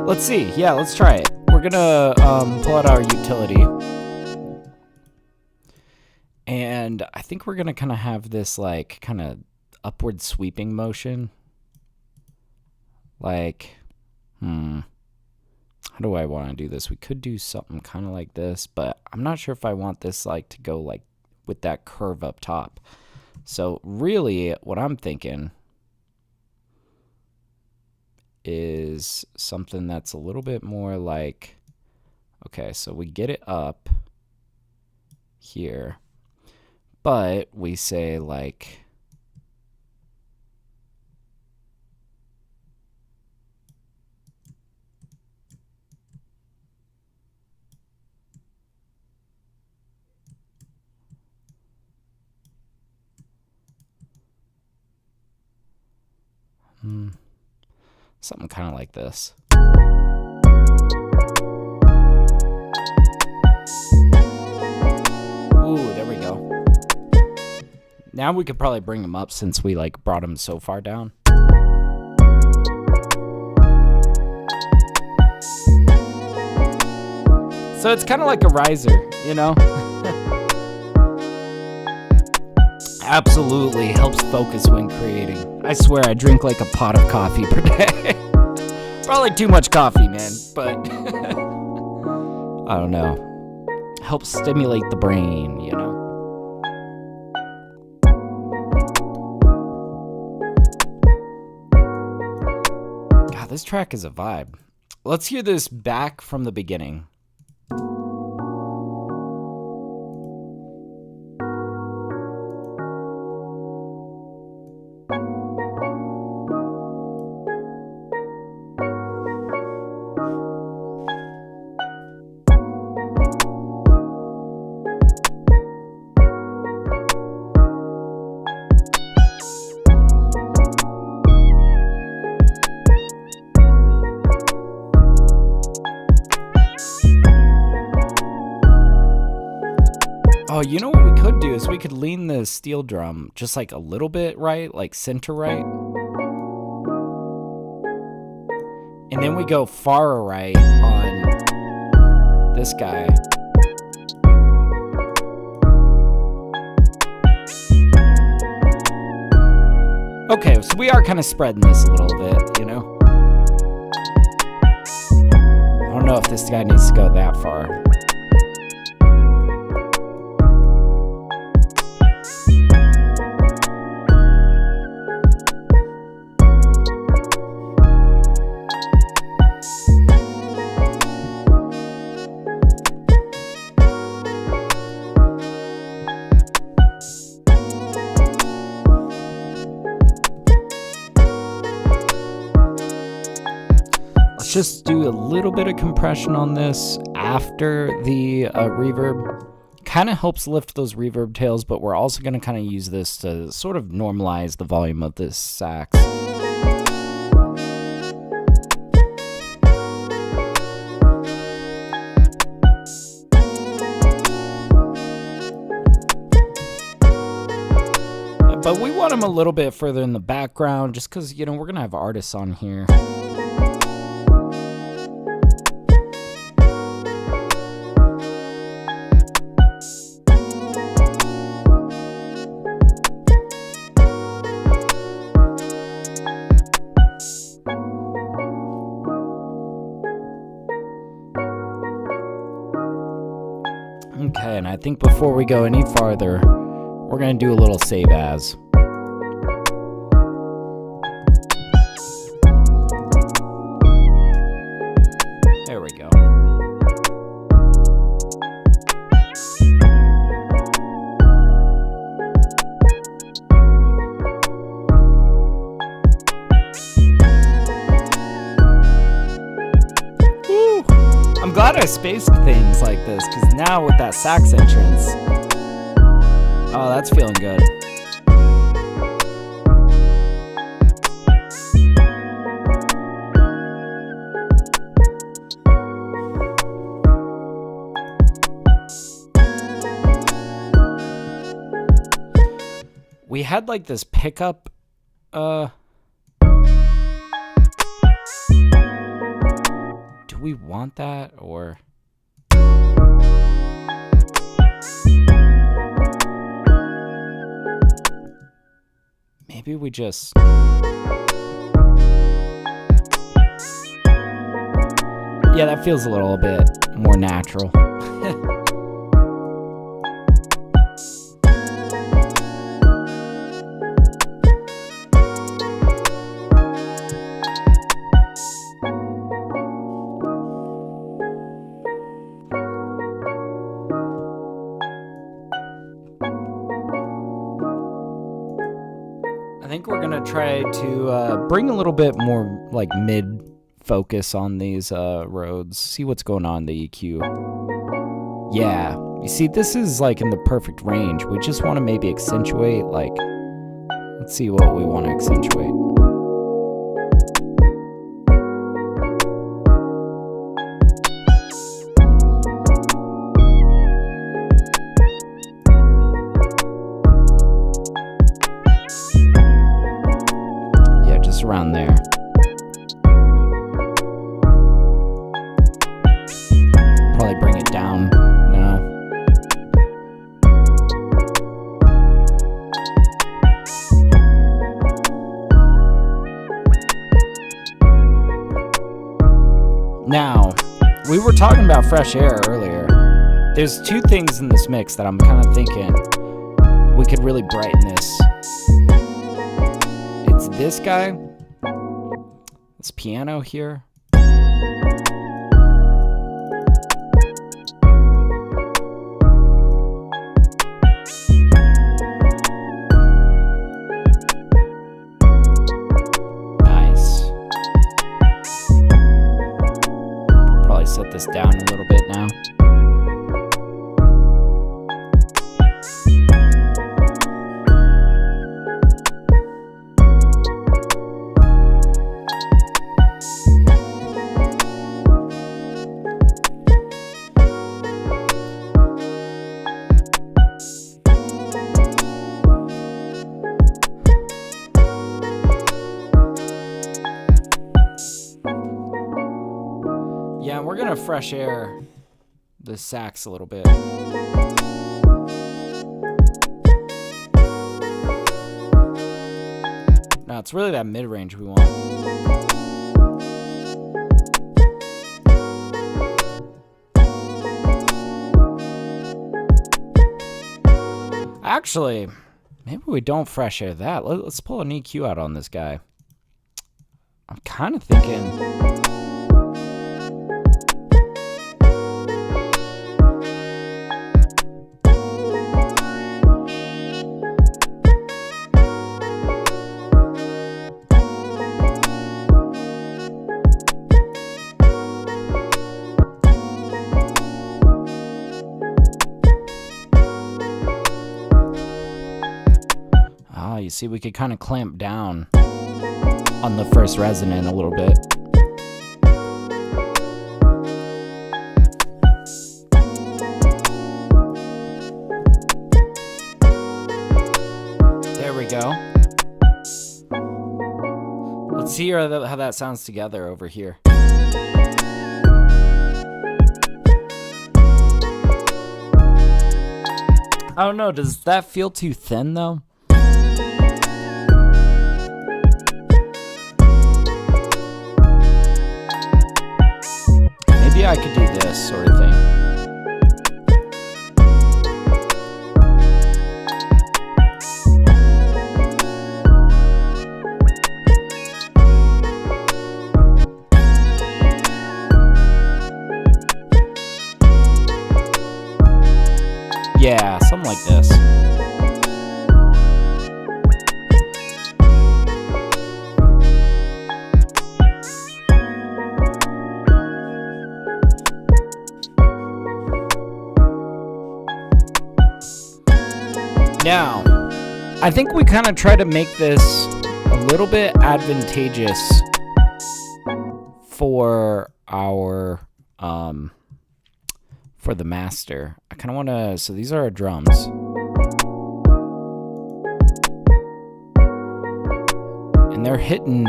Let's see. Yeah, let's try it. We're gonna pull out our utility. And I think we're gonna kind of have this like kind of upward sweeping motion. Like, how do I want to do this? We could do something kind of like this, but I'm not sure if I want this like to go like with that curve up top. So really what I'm thinking is something that's a little bit more like, okay, so we get it up here, but we say like, something kind of like this. Ooh, there we go. Now we could probably bring him up since we like brought him so far down. So it's kind of like a riser, you know? Absolutely helps focus when creating. I swear I drink like a pot of coffee per day. Probably too much coffee, man, but I don't know. Helps stimulate the brain, you know? God, this track is a vibe. Let's hear this back from the beginning. Oh, you know what we could do is we could lean the steel drum just like a little bit right, like center right. And then we go far right on this guy. Okay, so we are kind of spreading this a little bit, you know? I don't know if this guy needs to go that far. Just do a little bit of compression on this after the reverb. Kind of helps lift those reverb tails, but we're also going to kind of use this to sort of normalize the volume of this sax. want them a little bit further in the background just because, you know, we're going to have artists on here. Okay, and I think before we go any farther, we're going to do a little save as. There we go. Woo. I'm glad I spaced things like this, because now with that sax entrance, oh, that's feeling good. We had like this pickup, do we want that, or? Maybe we just... Yeah, that feels a little bit more natural. I think we're gonna try to bring a little bit more like mid focus on these roads. See what's going on in the EQ. Yeah, you see, this is like in the perfect range. We just want to maybe accentuate, like, let's see what we want to accentuate. Around there. Probably bring it down now. Now, we were talking about fresh air earlier. There's two things in this mix that I'm kind of thinking we could really brighten this. It's this guy. This piano here. Nice. Probably set this down a little bit now. Yeah, we're gonna fresh air the sax a little bit. No, it's really that mid-range we want. Actually, maybe we don't fresh air that. Let's pull an EQ out on this guy. I'm kind of thinking... You see, we could kind of clamp down on the first resonant a little bit. There we go. Let's hear how that sounds together over here. I don't know, does that feel too thin though? Maybe I could do this sort of thing. Yeah, something like this. Now, I think we kind of try to make this a little bit advantageous for our for the master. I kind of want to, so these are our drums. And they're hitting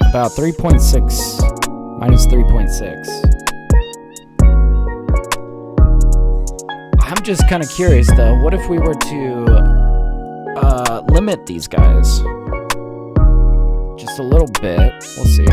about 3.6 minus 3.6. I'm just kind of curious though, what if we were to limit these guys just a little bit? We'll see.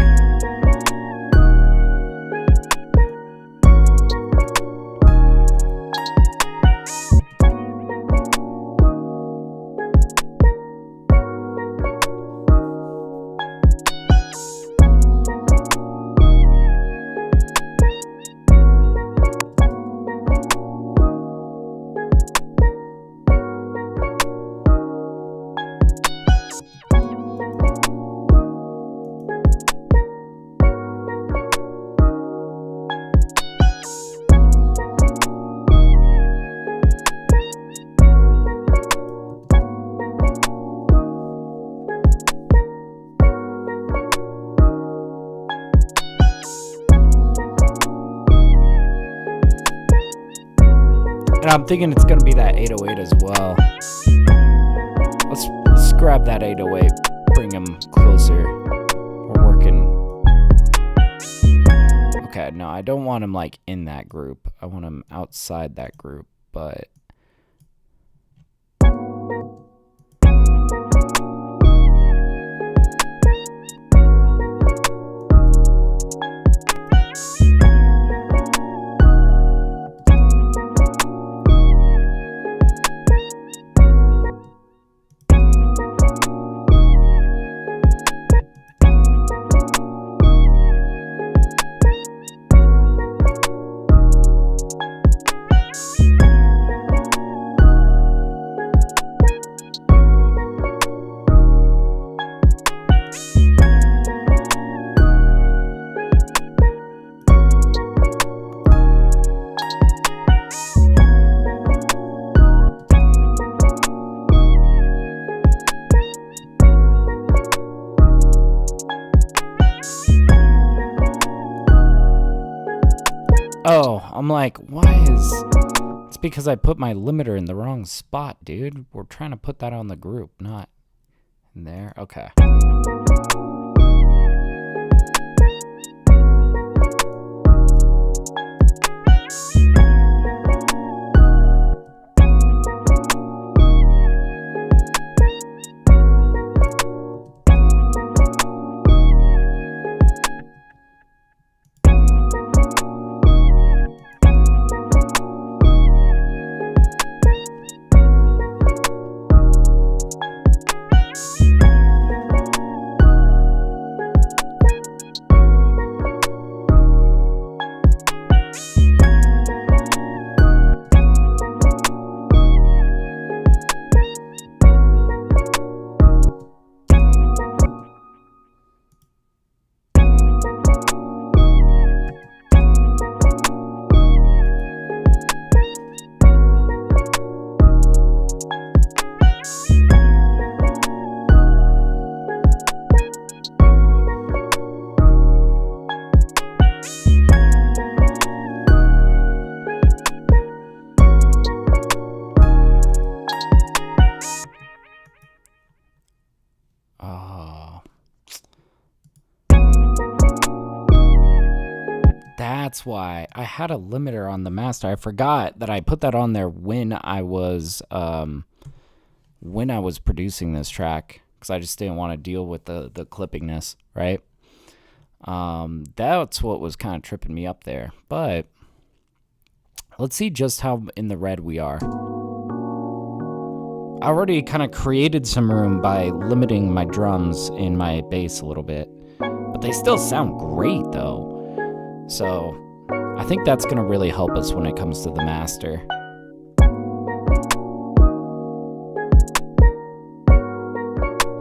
And I'm thinking it's gonna be that 808 as well. Let's grab that 808, bring him closer. We're working. Okay, no, I don't want him like in that group. I want him outside that group, but oh, I'm like, why is... It's because I put my limiter in the wrong spot, dude. We're trying to put that on the group, not in there. Okay. That's why I had a limiter on the master. I forgot that I put that on there when I was producing this track, because I just didn't want to deal with the clippingness, right? That's what was kind of tripping me up there. But let's see just how in the red we are. I already kind of created some room by limiting my drums and my bass a little bit, but they still sound great though. So I think that's going to really help us when it comes to the master.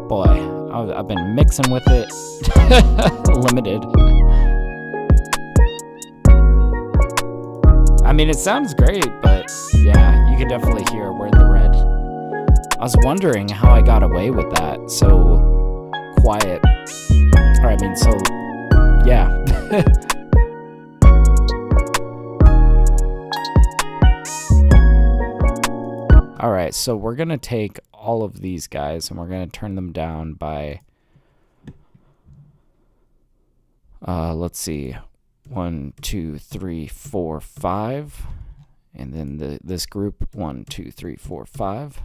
Boy, I've been mixing with it. Limited. I mean, it sounds great, but yeah, you can definitely hear we're in the red. I was wondering how I got away with that so quiet. Or I mean, so, yeah. All right, so we're going to take all of these guys and we're going to turn them down by, let's see, 1, 2, 3, 4, 5. And then this group, 1, 2, 3, 4, 5.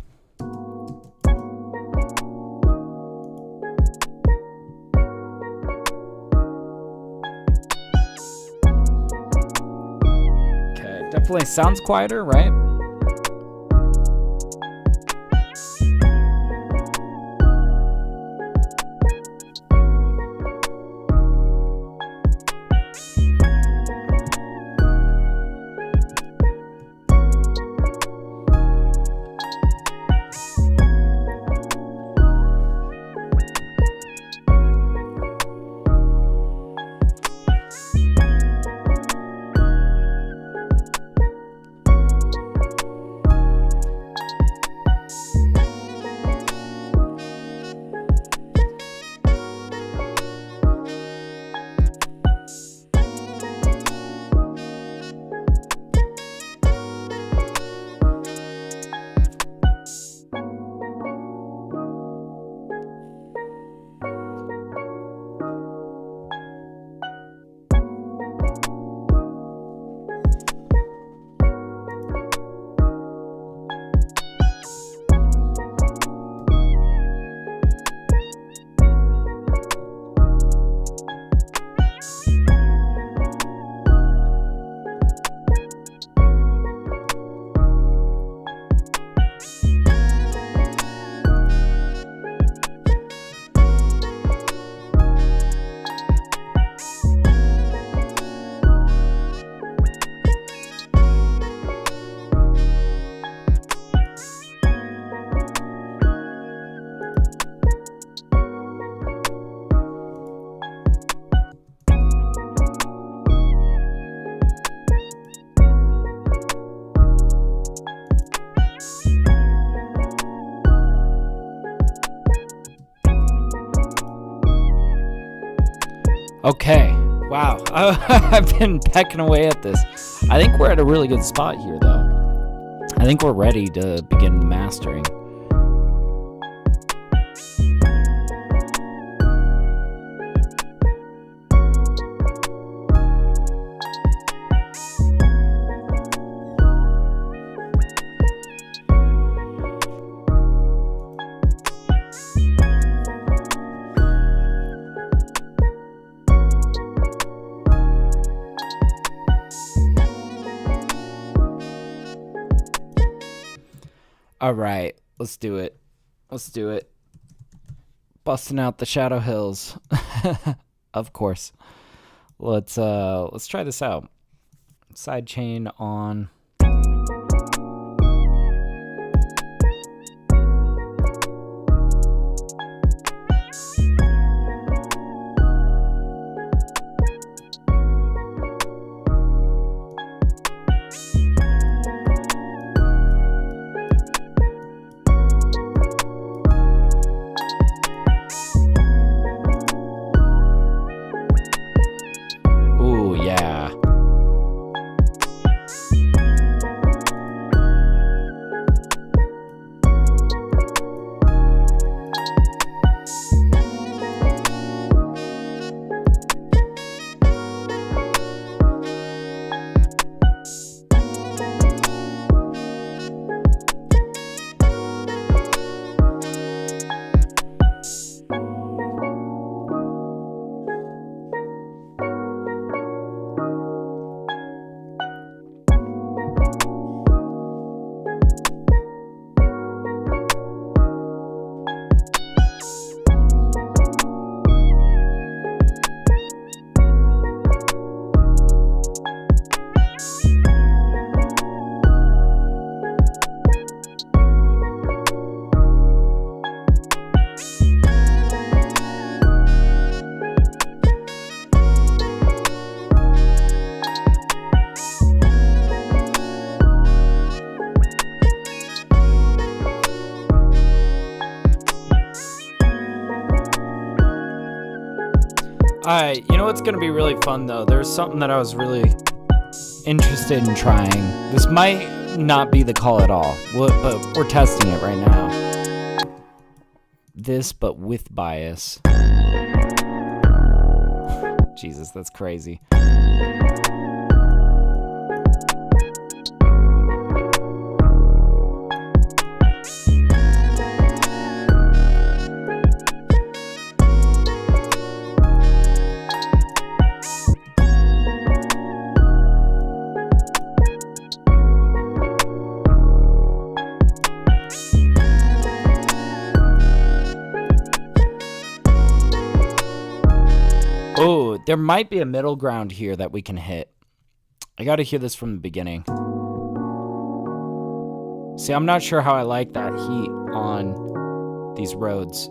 Okay, definitely sounds quieter, right? Okay, wow, I've been pecking away at this. I think we're at a really good spot here, though. I think we're ready to begin mastering. All right, let's do it. Let's do it. Busting out the Shadow Hills. Of course. Let's try this out. Sidechain on. Alright, you know what's gonna be really fun though? There's something that I was really interested in trying. This might not be the call at all, but we're testing it right now. This, but with bias. Jesus, that's crazy. Oh, there might be a middle ground here that we can hit. I gotta hear this from the beginning. See, I'm not sure how I like that heat on these roads.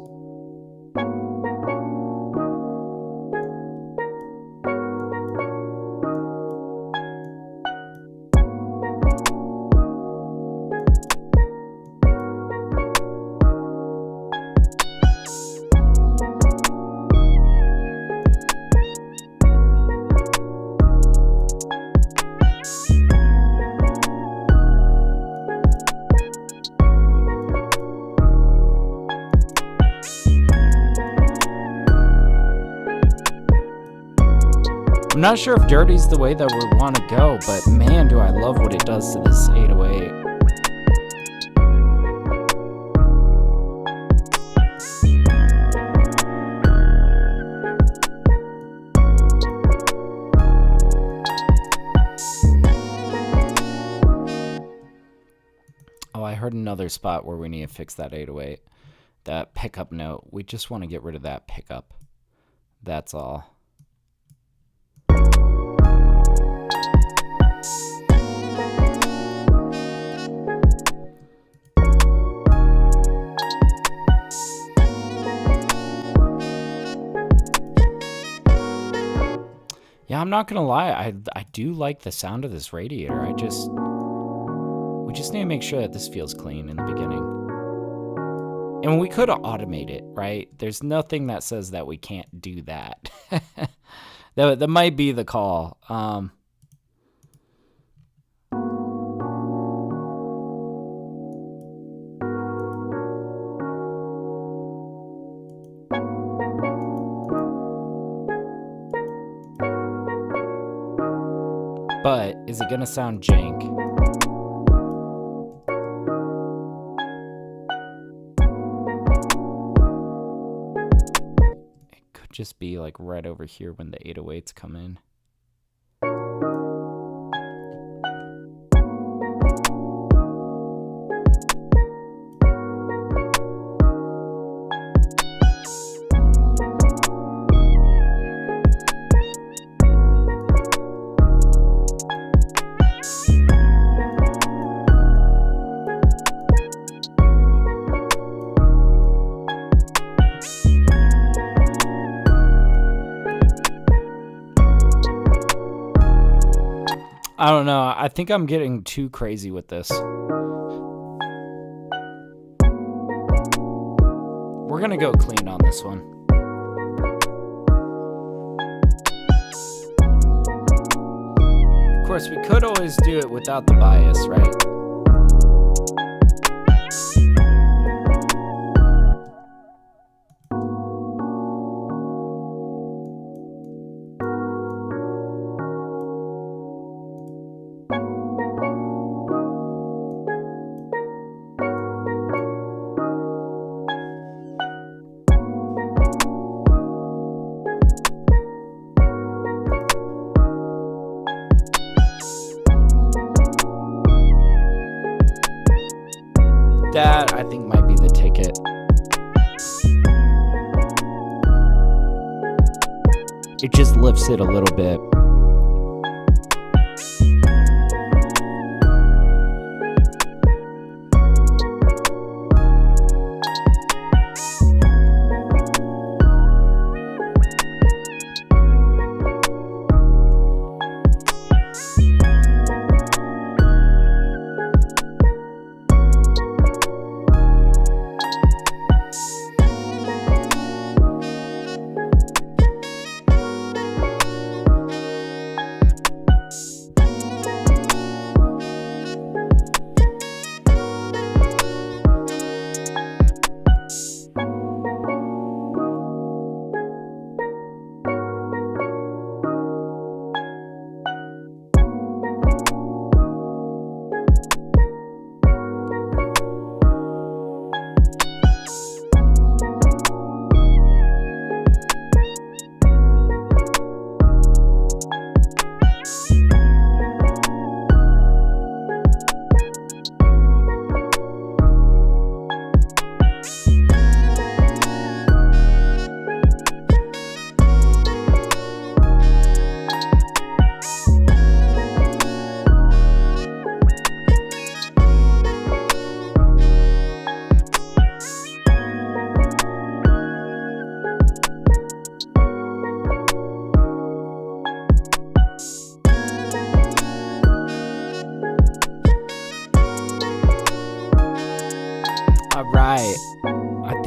I'm not sure if dirty's the way that we want to go, but man, do I love what it does to this 808. Oh, I heard another spot where we need to fix that 808. That pickup note. We just want to get rid of that pickup. That's all. Yeah, I'm not gonna lie, I do like the sound of this radiator. We just need to make sure that this feels clean in the beginning. And we could automate it, right? There's nothing that says that we can't do that. That might be the call. But is it gonna sound jank? It could just be like right over here when the 808s come in. I don't know. I think I'm getting too crazy with this. We're gonna go clean on this one. Of course, we could always do it without the bias, right? That, I think, might be the ticket. It just lifts it a little bit.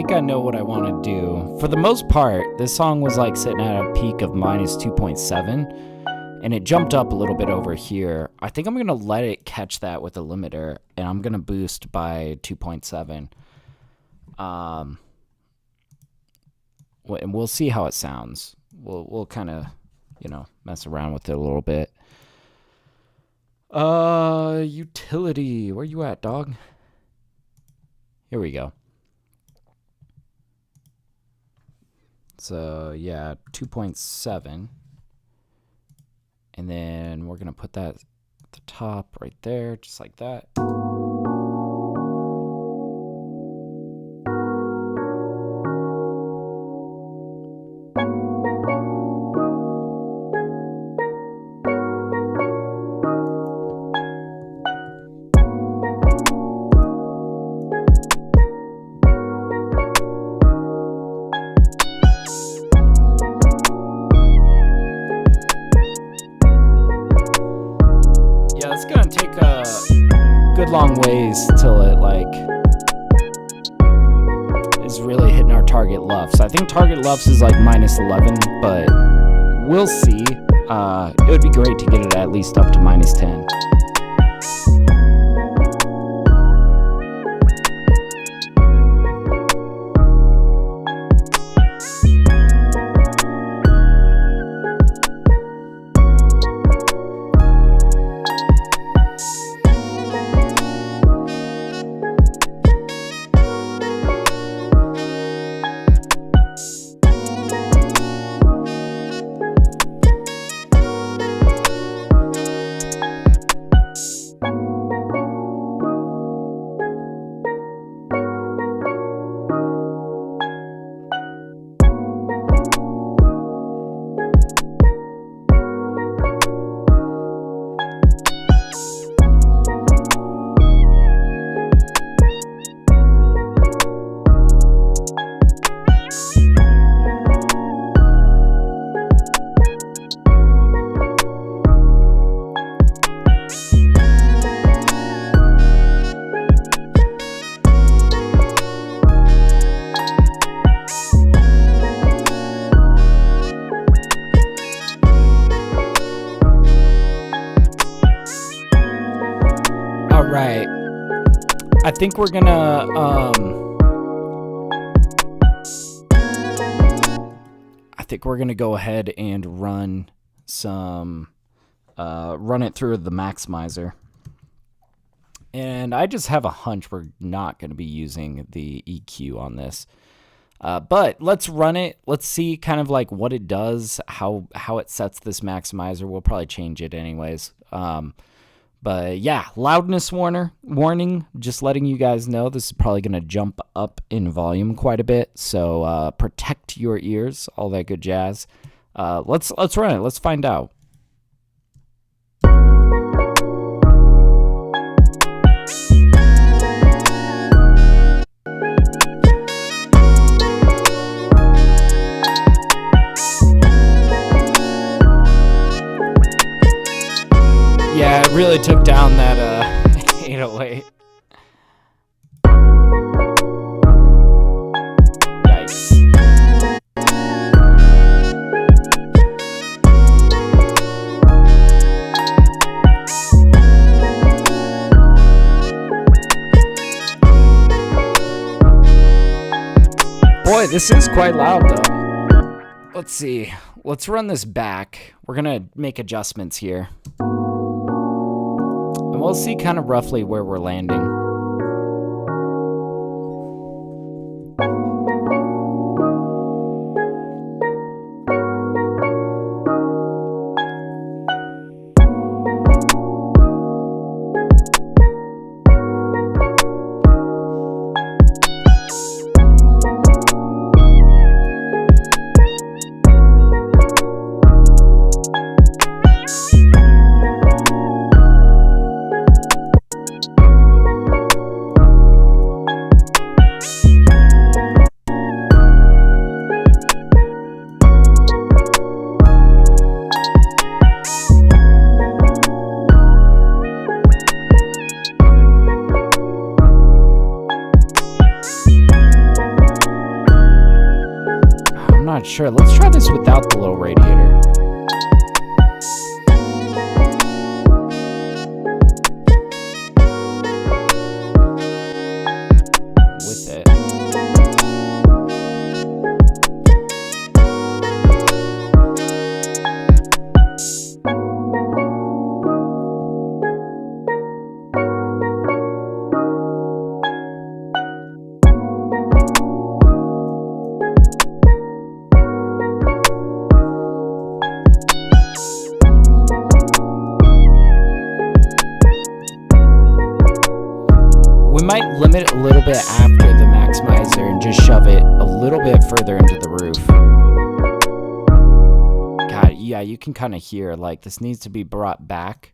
think I know what I want to do. For the most part, this song was like sitting at a peak of minus 2.7, and it jumped up a little bit over here. I think I'm going to let it catch that with a limiter, and I'm going to boost by 2.7. And we'll see how it sounds. We'll kind of, you know, mess around with it a little bit. Utility. Where you at, dog? Here we go. So, yeah, 2.7. And then we're going to put that at the top right there, just like that. Long ways till it like is really hitting our target lufs. I think target lufs is like minus 11, but we'll see. It would be great to get it at least up to minus 10. Right. I think we're gonna go ahead and run some run it through the maximizer. And I just have a hunch we're not going to be using the EQ on this. But let's run it. Let's see kind of like what it does, how it sets this maximizer. We'll probably change it anyways. But yeah, loudness warning, just letting you guys know this is probably going to jump up in volume quite a bit. So protect your ears, all that good jazz. Let's run it. Let's find out. Yeah, it really took down that 808. Yikes. Boy, this is quite loud though. Let's see. Let's run this back. We're gonna make adjustments here. And we'll see kind of roughly where we're landing. sure. Let's try this without the little radiator. With it. We might limit it a little bit after the maximizer and just shove it a little bit further into the roof. God, yeah, you can kind of hear, like, this needs to be brought back.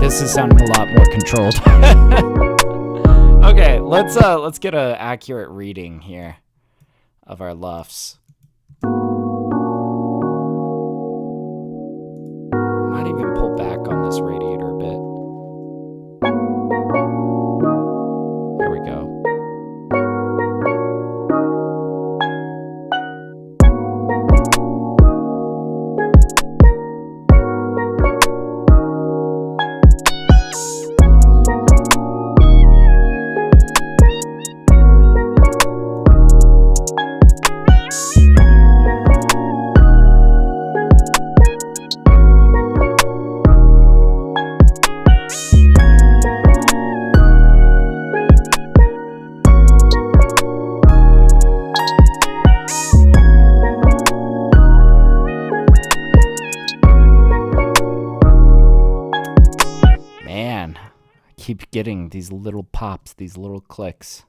This is sounding a lot more controlled. Okay, let's get an accurate reading here of our LUFS. Might even pull back on this radiator a bit. There we go. Keep getting these little pops, these little clicks.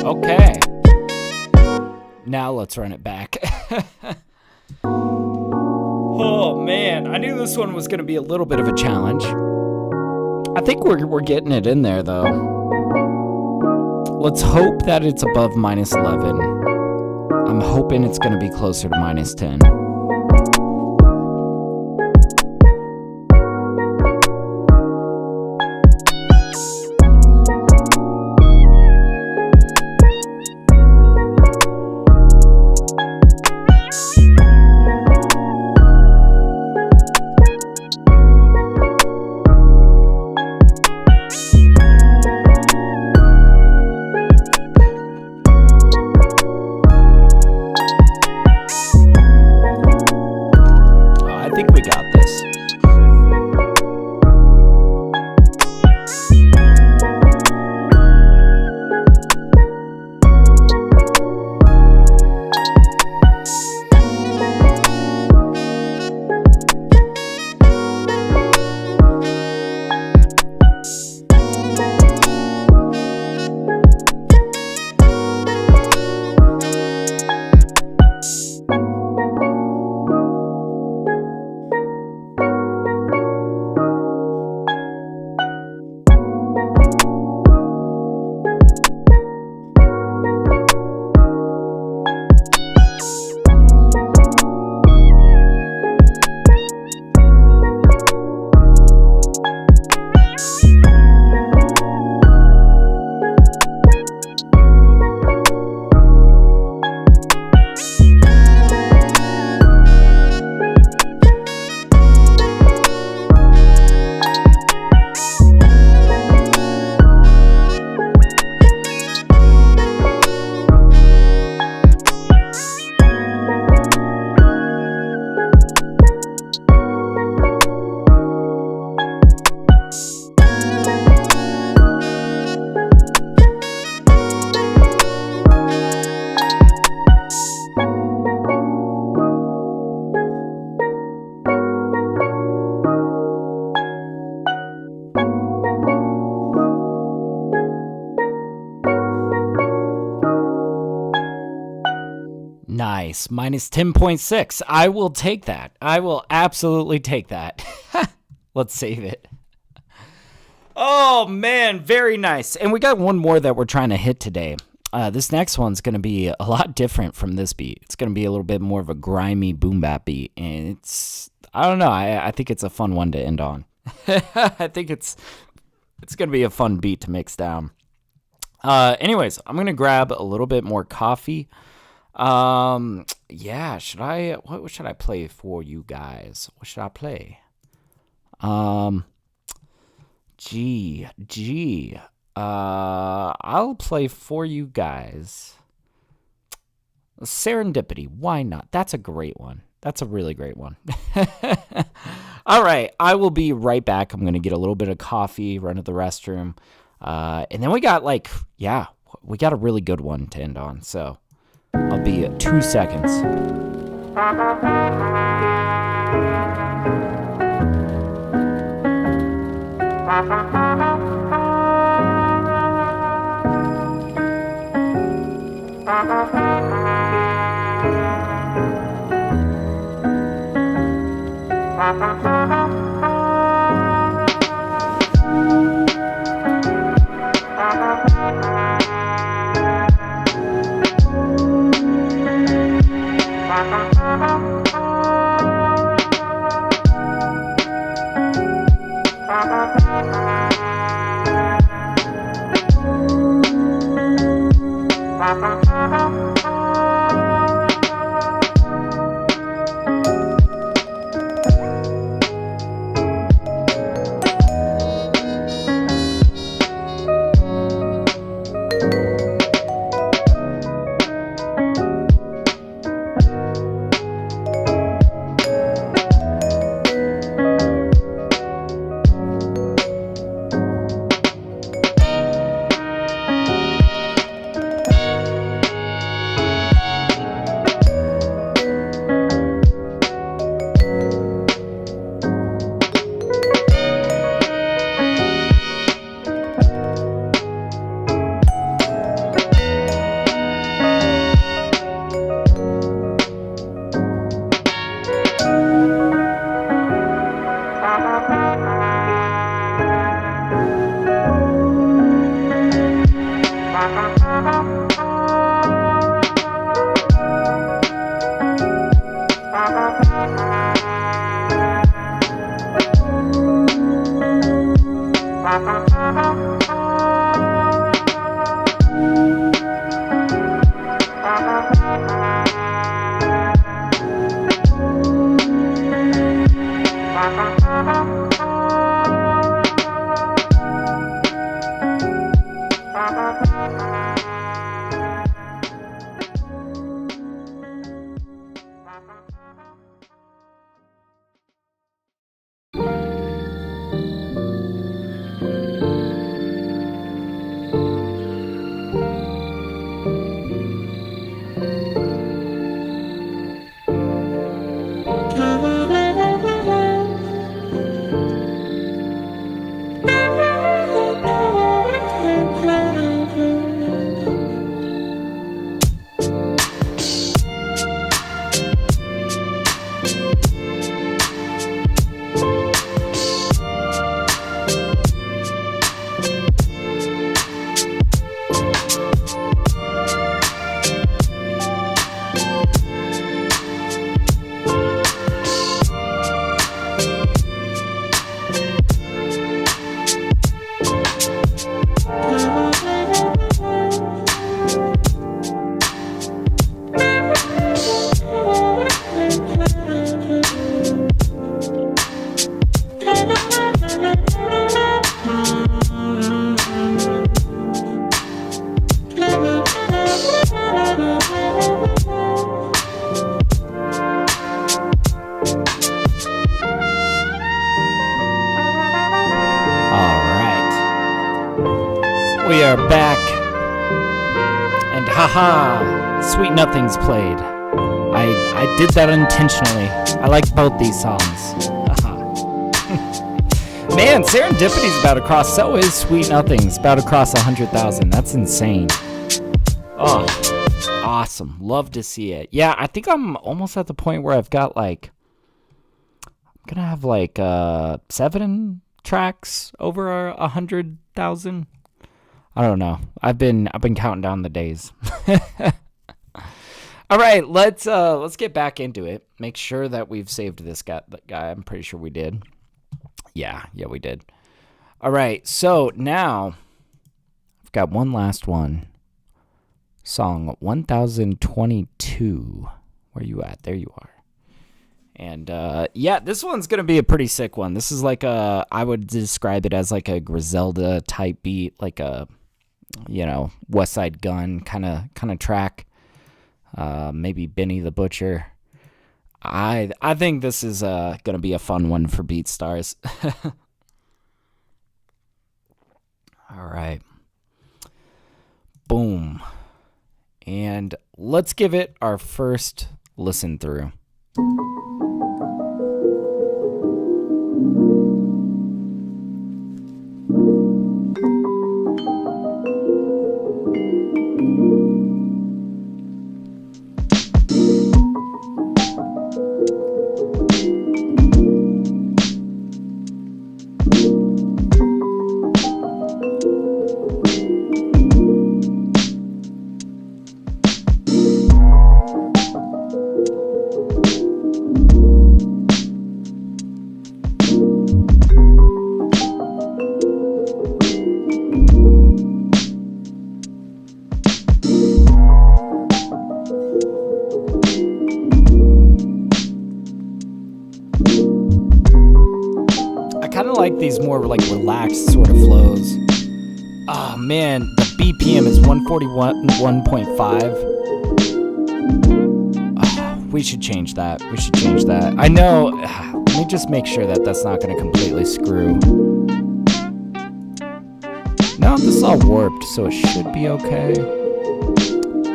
Okay. Now let's run it back. Oh man, I knew this one was going to be a little bit of a challenge. I think we're getting it in there though. Let's hope that it's above -11. I'm hoping it's going to be closer to -10. Nice. Minus 10.6. I will take that. I will absolutely take that. Let's save it. Oh, man. Very nice. And we got one more that we're trying to hit today. This next one's going to be a lot different from this beat. It's going to be a little bit more of a grimy boom bap beat. And I don't know. I think it's a fun one to end on. I think it's going to be a fun beat to mix down. Anyways, I'm going to grab a little bit more coffee. What should I play for you guys? What should I play? I'll play for you guys Serendipity. Why not? That's a great one. That's a really great one. All right, I will be right back. I'm going to get a little bit of coffee, run to the restroom. And then we got we got a really good one to end on. So I'll be at 2 seconds. We are back, and haha, Sweet Nothing's played. I did that intentionally. I like both these songs. Man, Serendipity's about to cross, so is Sweet Nothing's about to cross 100,000. That's insane. Oh, Awesome. Love to see it. Yeah, I think I'm almost at the point where I've got like, I'm gonna have like 7 tracks over 100,000. I don't know. I've been counting down the days. All right, let's get back into it. Make sure that we've saved this guy. I'm pretty sure we did. Yeah, we did. All right, so now I've got one last one. Song 1022. Where you at? There you are. And yeah, this one's gonna be a pretty sick one. This is like I would describe it as like a Griselda type beat, like a West Side Gun kind of track. Maybe Benny the Butcher. I think this is gonna be a fun one for BeatStars. All right. Boom. And let's give it our first listen through. Like these more like relaxed sort of flows. Oh man, the BPM is 141.5. Oh, we should change that. I know. Let me just make sure that that's not going to completely screw. No, this is all warped, so it should be okay.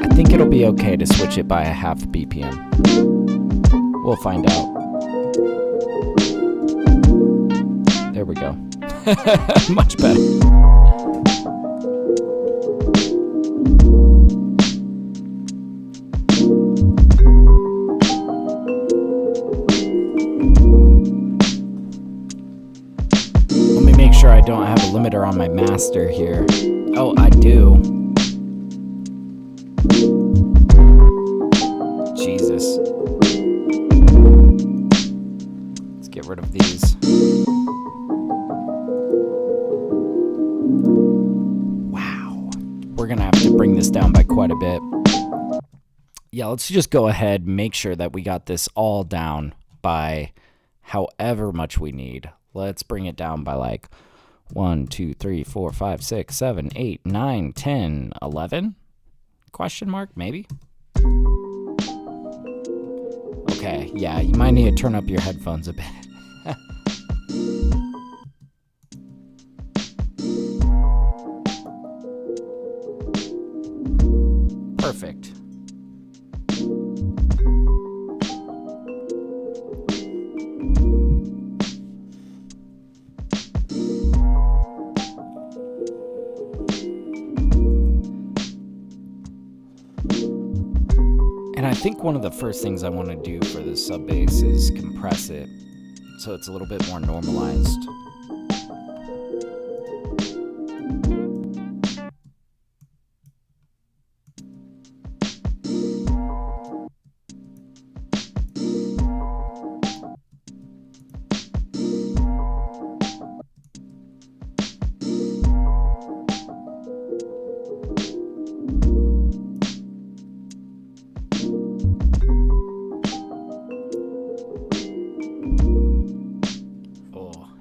I think it'll be okay to switch it by a half BPM. We'll find out. There we go. Much better. Let me make sure I don't have a limiter on my master here. Oh, I do. Jesus. Let's get rid of these. We're gonna have to bring this down by quite a bit. Yeah, let's just go ahead and make sure that we got this all down by however much we need. Let's bring it down by like 1, 2, 3, 4, 5, 6, 7, 8, 9, 10, 11? Question mark, maybe? Okay, yeah, you might need to turn up your headphones a bit. Perfect. And I think one of the first things I want to do for this sub bass is compress it so it's a little bit more normalized.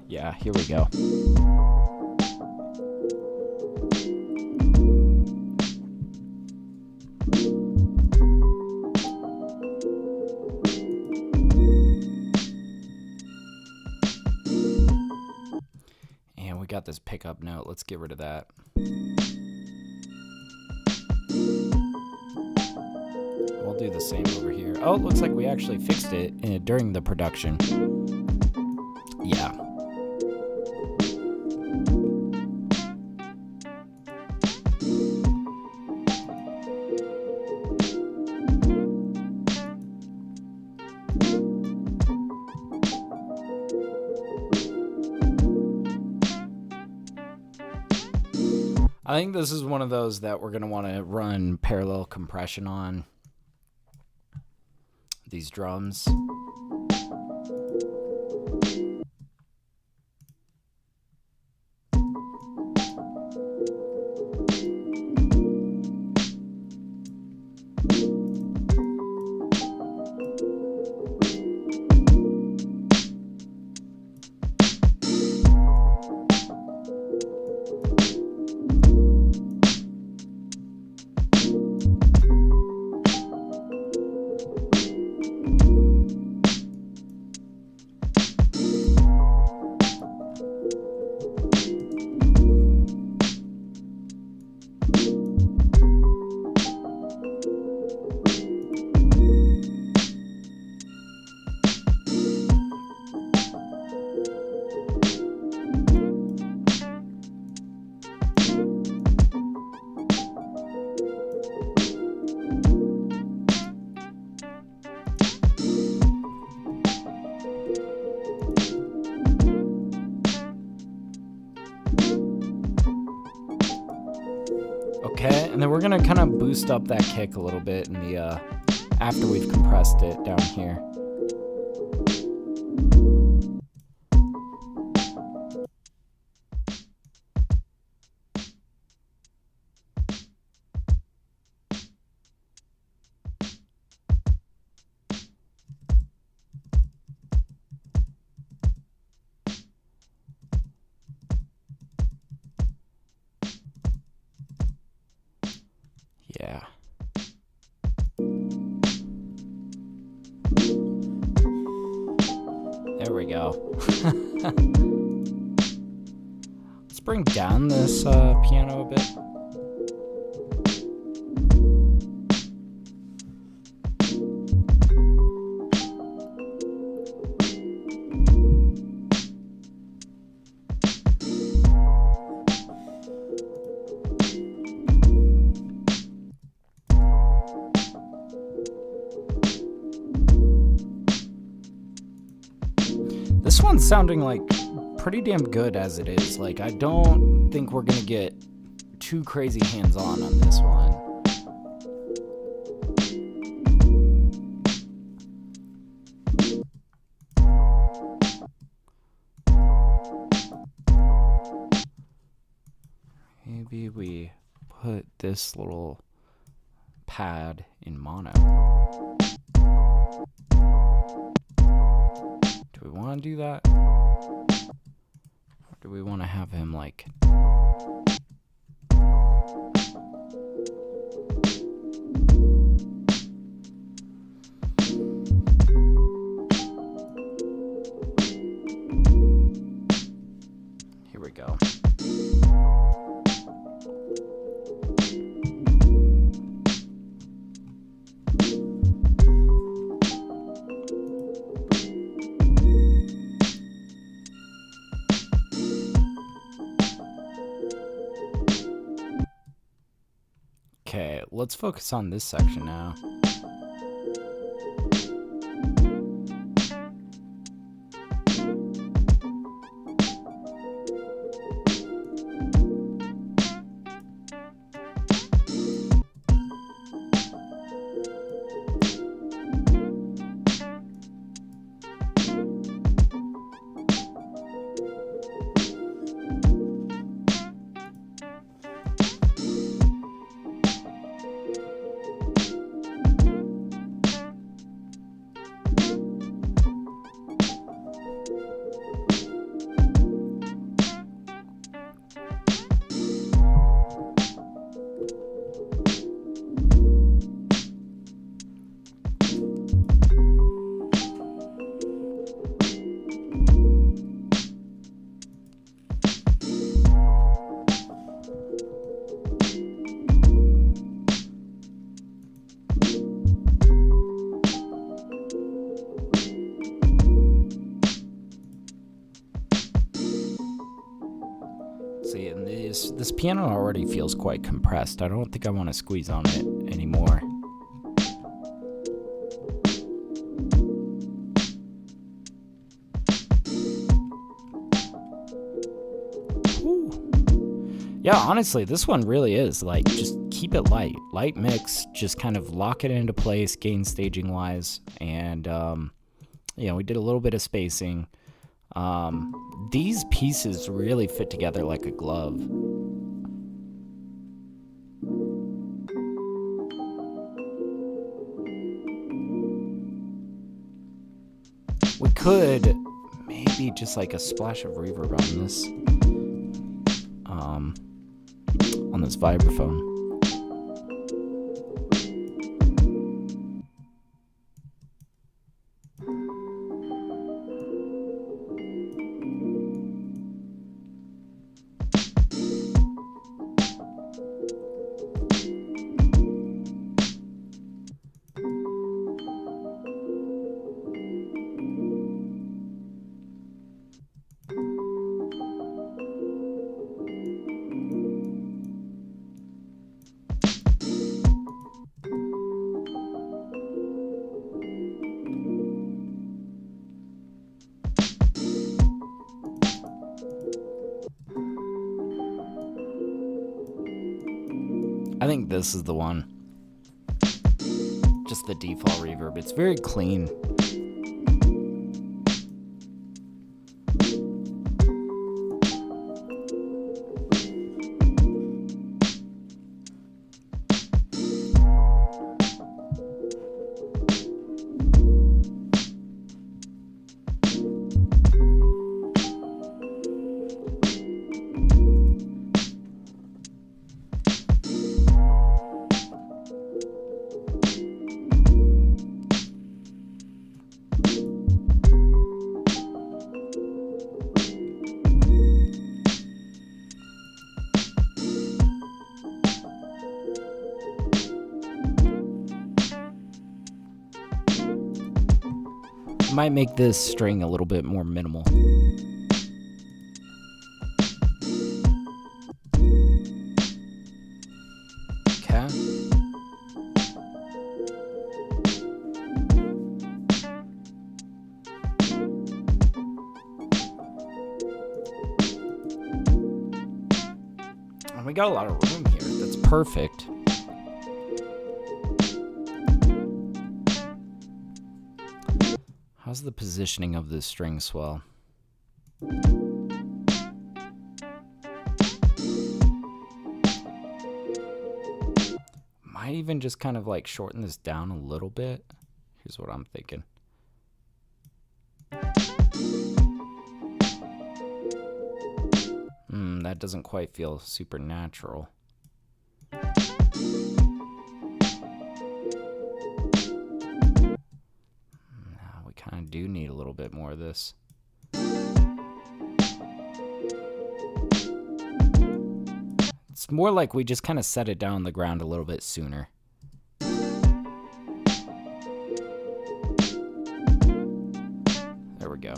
Yeah, here we go. And we got this pickup note. Let's get rid of that. We'll do the same over here. Oh, it looks like we actually fixed it during the production. Yeah. I think this is one of those that we're going to want to run parallel compression on. These drums. Okay, and then we're gonna kind of boost up that kick a little bit in the after we've compressed it down here. Yeah. There we go. Let's bring down this piano a bit. This one's sounding like pretty damn good as it is. Like, I don't think we're gonna get too crazy hands-on on this one. Maybe we put this little pad in mono. Do we want to do that? Or do we want to have him like... Here we go. Okay, let's focus on this section now. See, and this piano already feels quite compressed. I don't think I want to squeeze on it anymore. Whew. Yeah, honestly, this one really is like, just keep it light mix, just kind of lock it into place gain staging wise. And you know, we did a little bit of spacing. These pieces really fit together like a glove. We could maybe just like a splash of reverb on this vibraphone. I think this is the one. Just the default reverb. It's very clean. Might make this string a little bit more minimal. Okay. And we got a lot of room here. That's perfect. How's the positioning of this string swell? Might even just kind of like shorten this down a little bit. Here's what I'm thinking. That doesn't quite feel super natural. I do need a little bit more of this. It's more like we just kind of set it down on the ground a little bit sooner. There we go.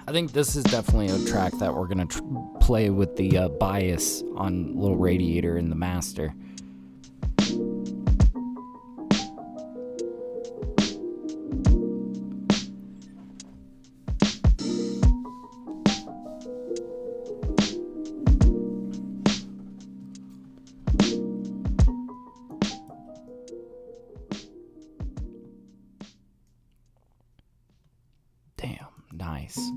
I think this is definitely a track that we're going to play with the bias on Little Radiator in the master. Damn, nice.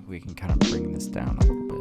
We can kind of bring this down a little bit.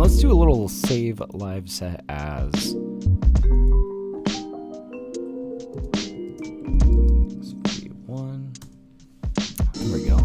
let's do a little save live set as. One. There we go.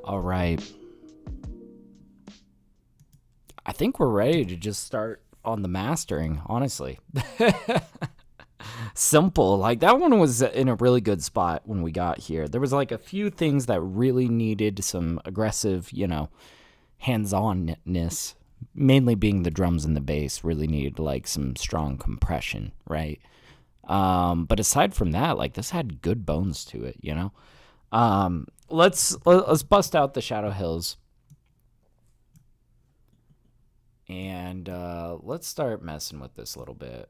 All right. I think we're ready to just start on the mastering, honestly. Simple. Like, that one was in a really good spot when we got here. There was like a few things that really needed some aggressive, you know, hands-onness, mainly being the drums and the bass really needed like some strong compression, right? But aside from that, like, this had good bones to it, you know? Let's bust out the Shadow Hills. And let's start messing with this a little bit.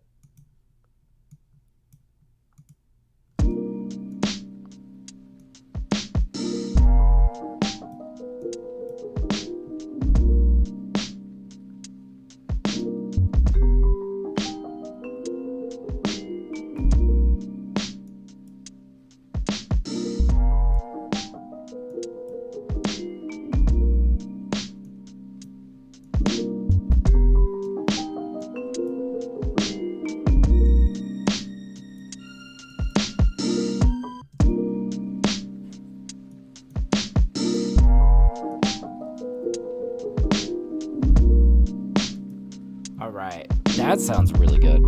That sounds really good.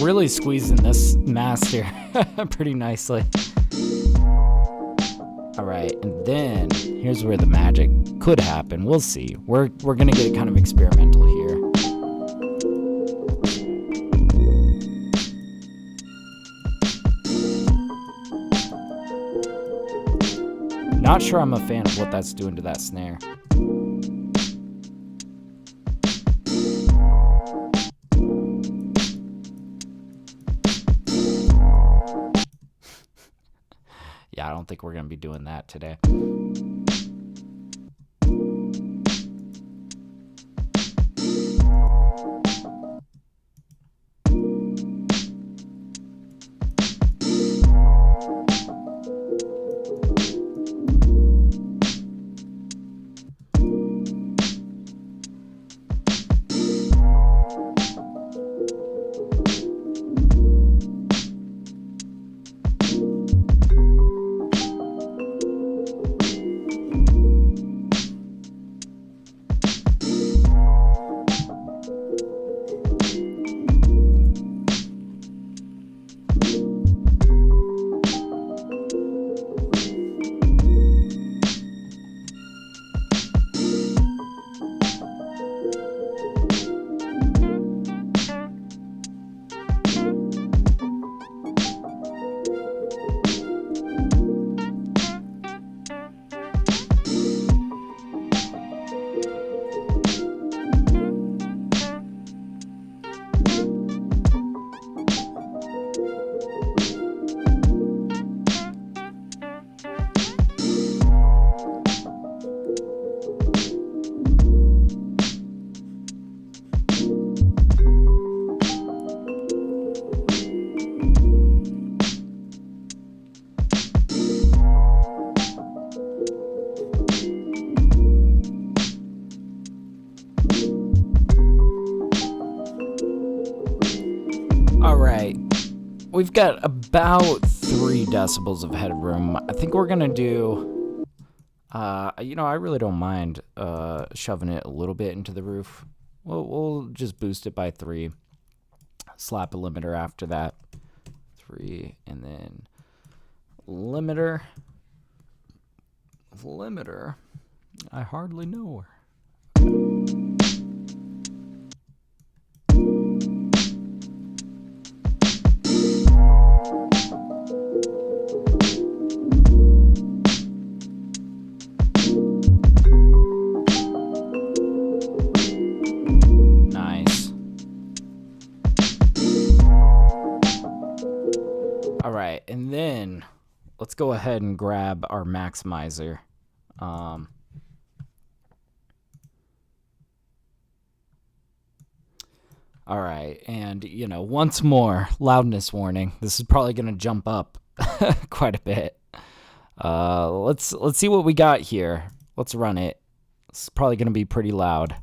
Really squeezing this master pretty nicely. All right, and then here's where the magic could happen. We'll see. We're gonna get kind of experimental here. Not sure I'm a fan of what that's doing to that snare. Yeah, I don't think we're going to be doing that today. We've got about 3 decibels of headroom. I think we're gonna do, you know, I really don't mind shoving it a little bit into the roof. We'll just boost it by 3. Slap a limiter after that. 3, and then limiter. Limiter. I hardly know her. right, and then let's go ahead and grab our maximizer. All right, and once more, loudness warning. This is probably gonna jump up quite a bit. Let's see what we got here. Let's run it. It's probably gonna be pretty loud.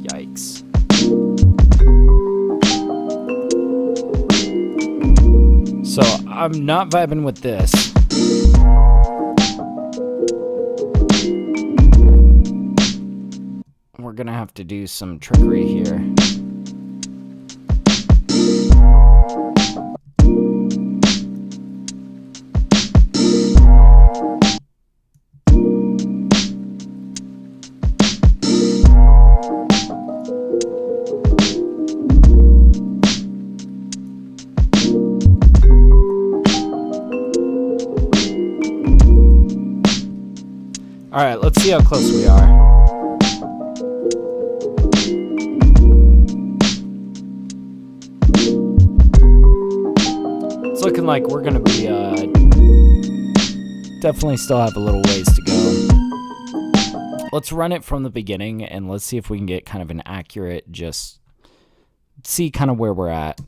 Yikes. So I'm not vibing with this. We're gonna have to do some trickery here. All right, let's see how close we are. It's looking like we're gonna be definitely still have a little ways to go. Let's run it from the beginning and let's see if we can get kind of an accurate, just see kind of where we're at.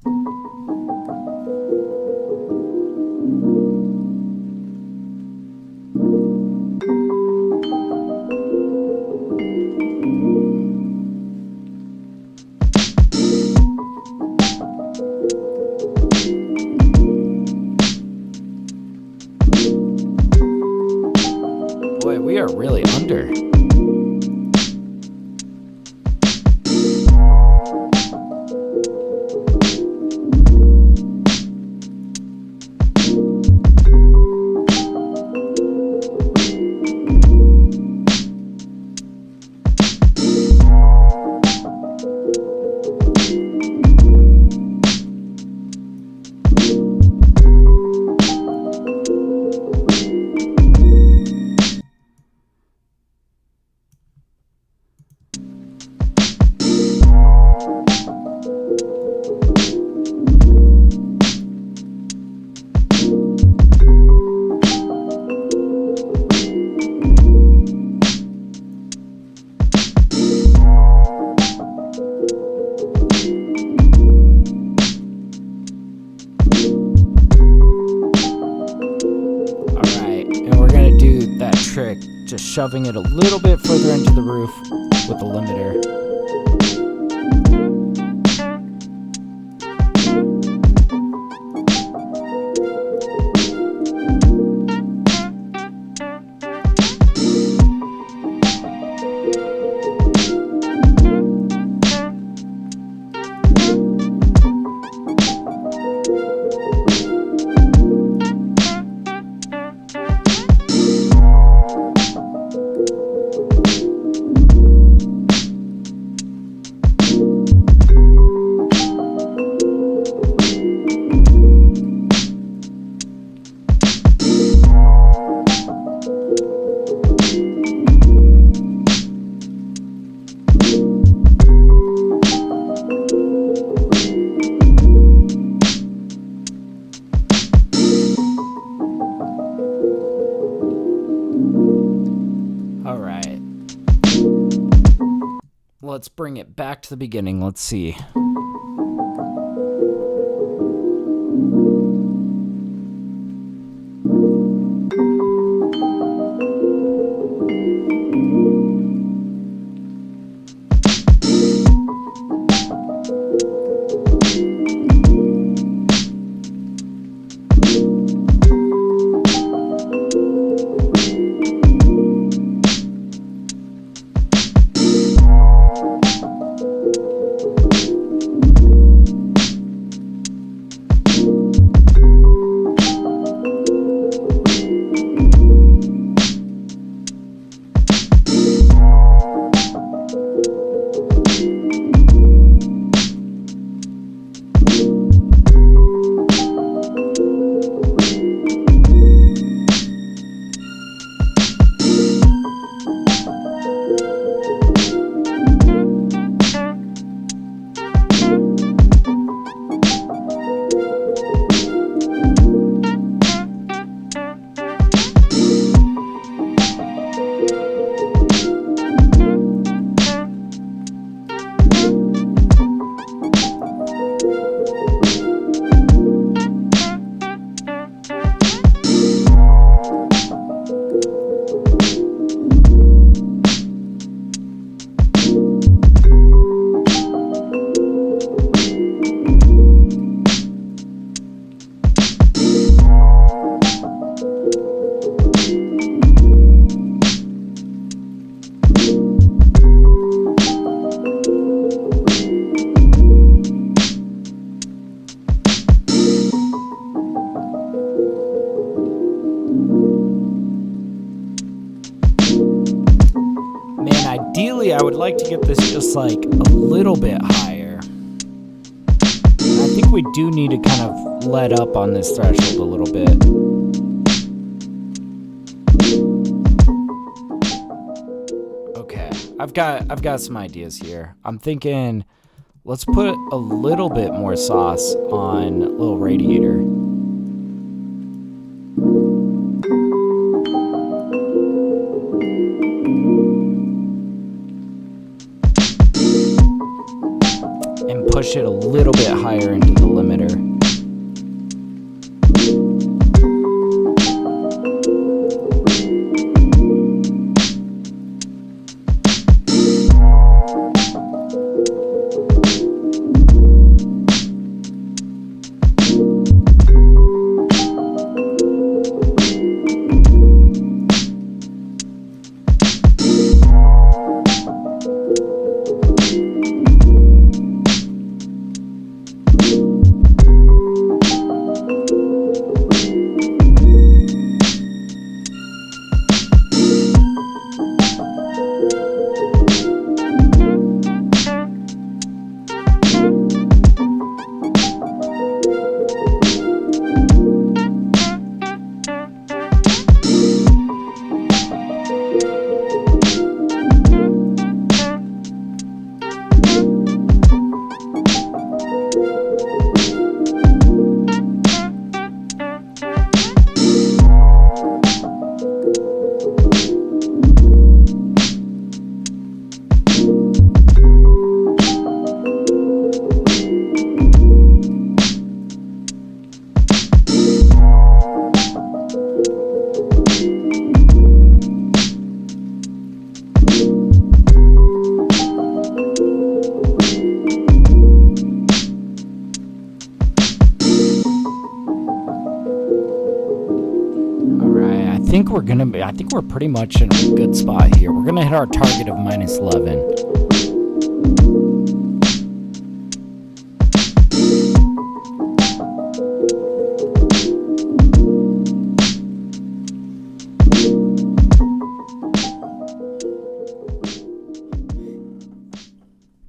Boy, we are really under. Trick, just shoving it a little bit further into the roof with the limiter. Let's bring it back to the beginning. Let's see. Man, ideally, I would like to get this just like a little bit higher. I think we do need to kind of let up on this threshold a little bit. Okay, I've got some ideas here. I'm thinking, let's put a little bit more sauce on Little Radiator. And push it a little bit higher into the limiter. I think we're pretty much in a good spot here. We're gonna hit our target of -11.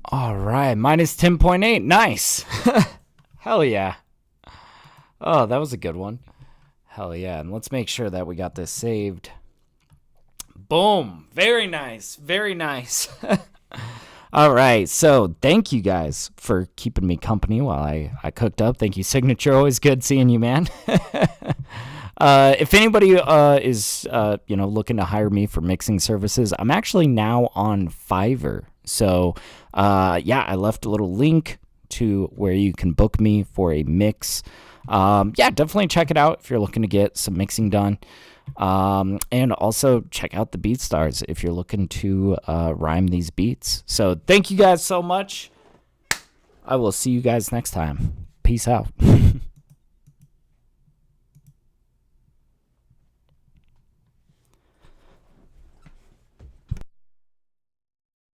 All right, -10.8. Nice. Hell yeah. Oh, that was a good one. Hell yeah. And let's make sure that we got this saved. Boom. Very nice. Very nice. All right. So thank you guys for keeping me company while I cooked up. Thank you, Signature. Always good seeing you, man. If anybody is looking to hire me for mixing services, I'm actually now on Fiverr. So I left a little link to where you can book me for a mix. Definitely check it out if you're looking to get some mixing done. And also check out the BeatStars if you're looking to rhyme these beats. So thank you guys so much. I will see you guys next time. Peace out.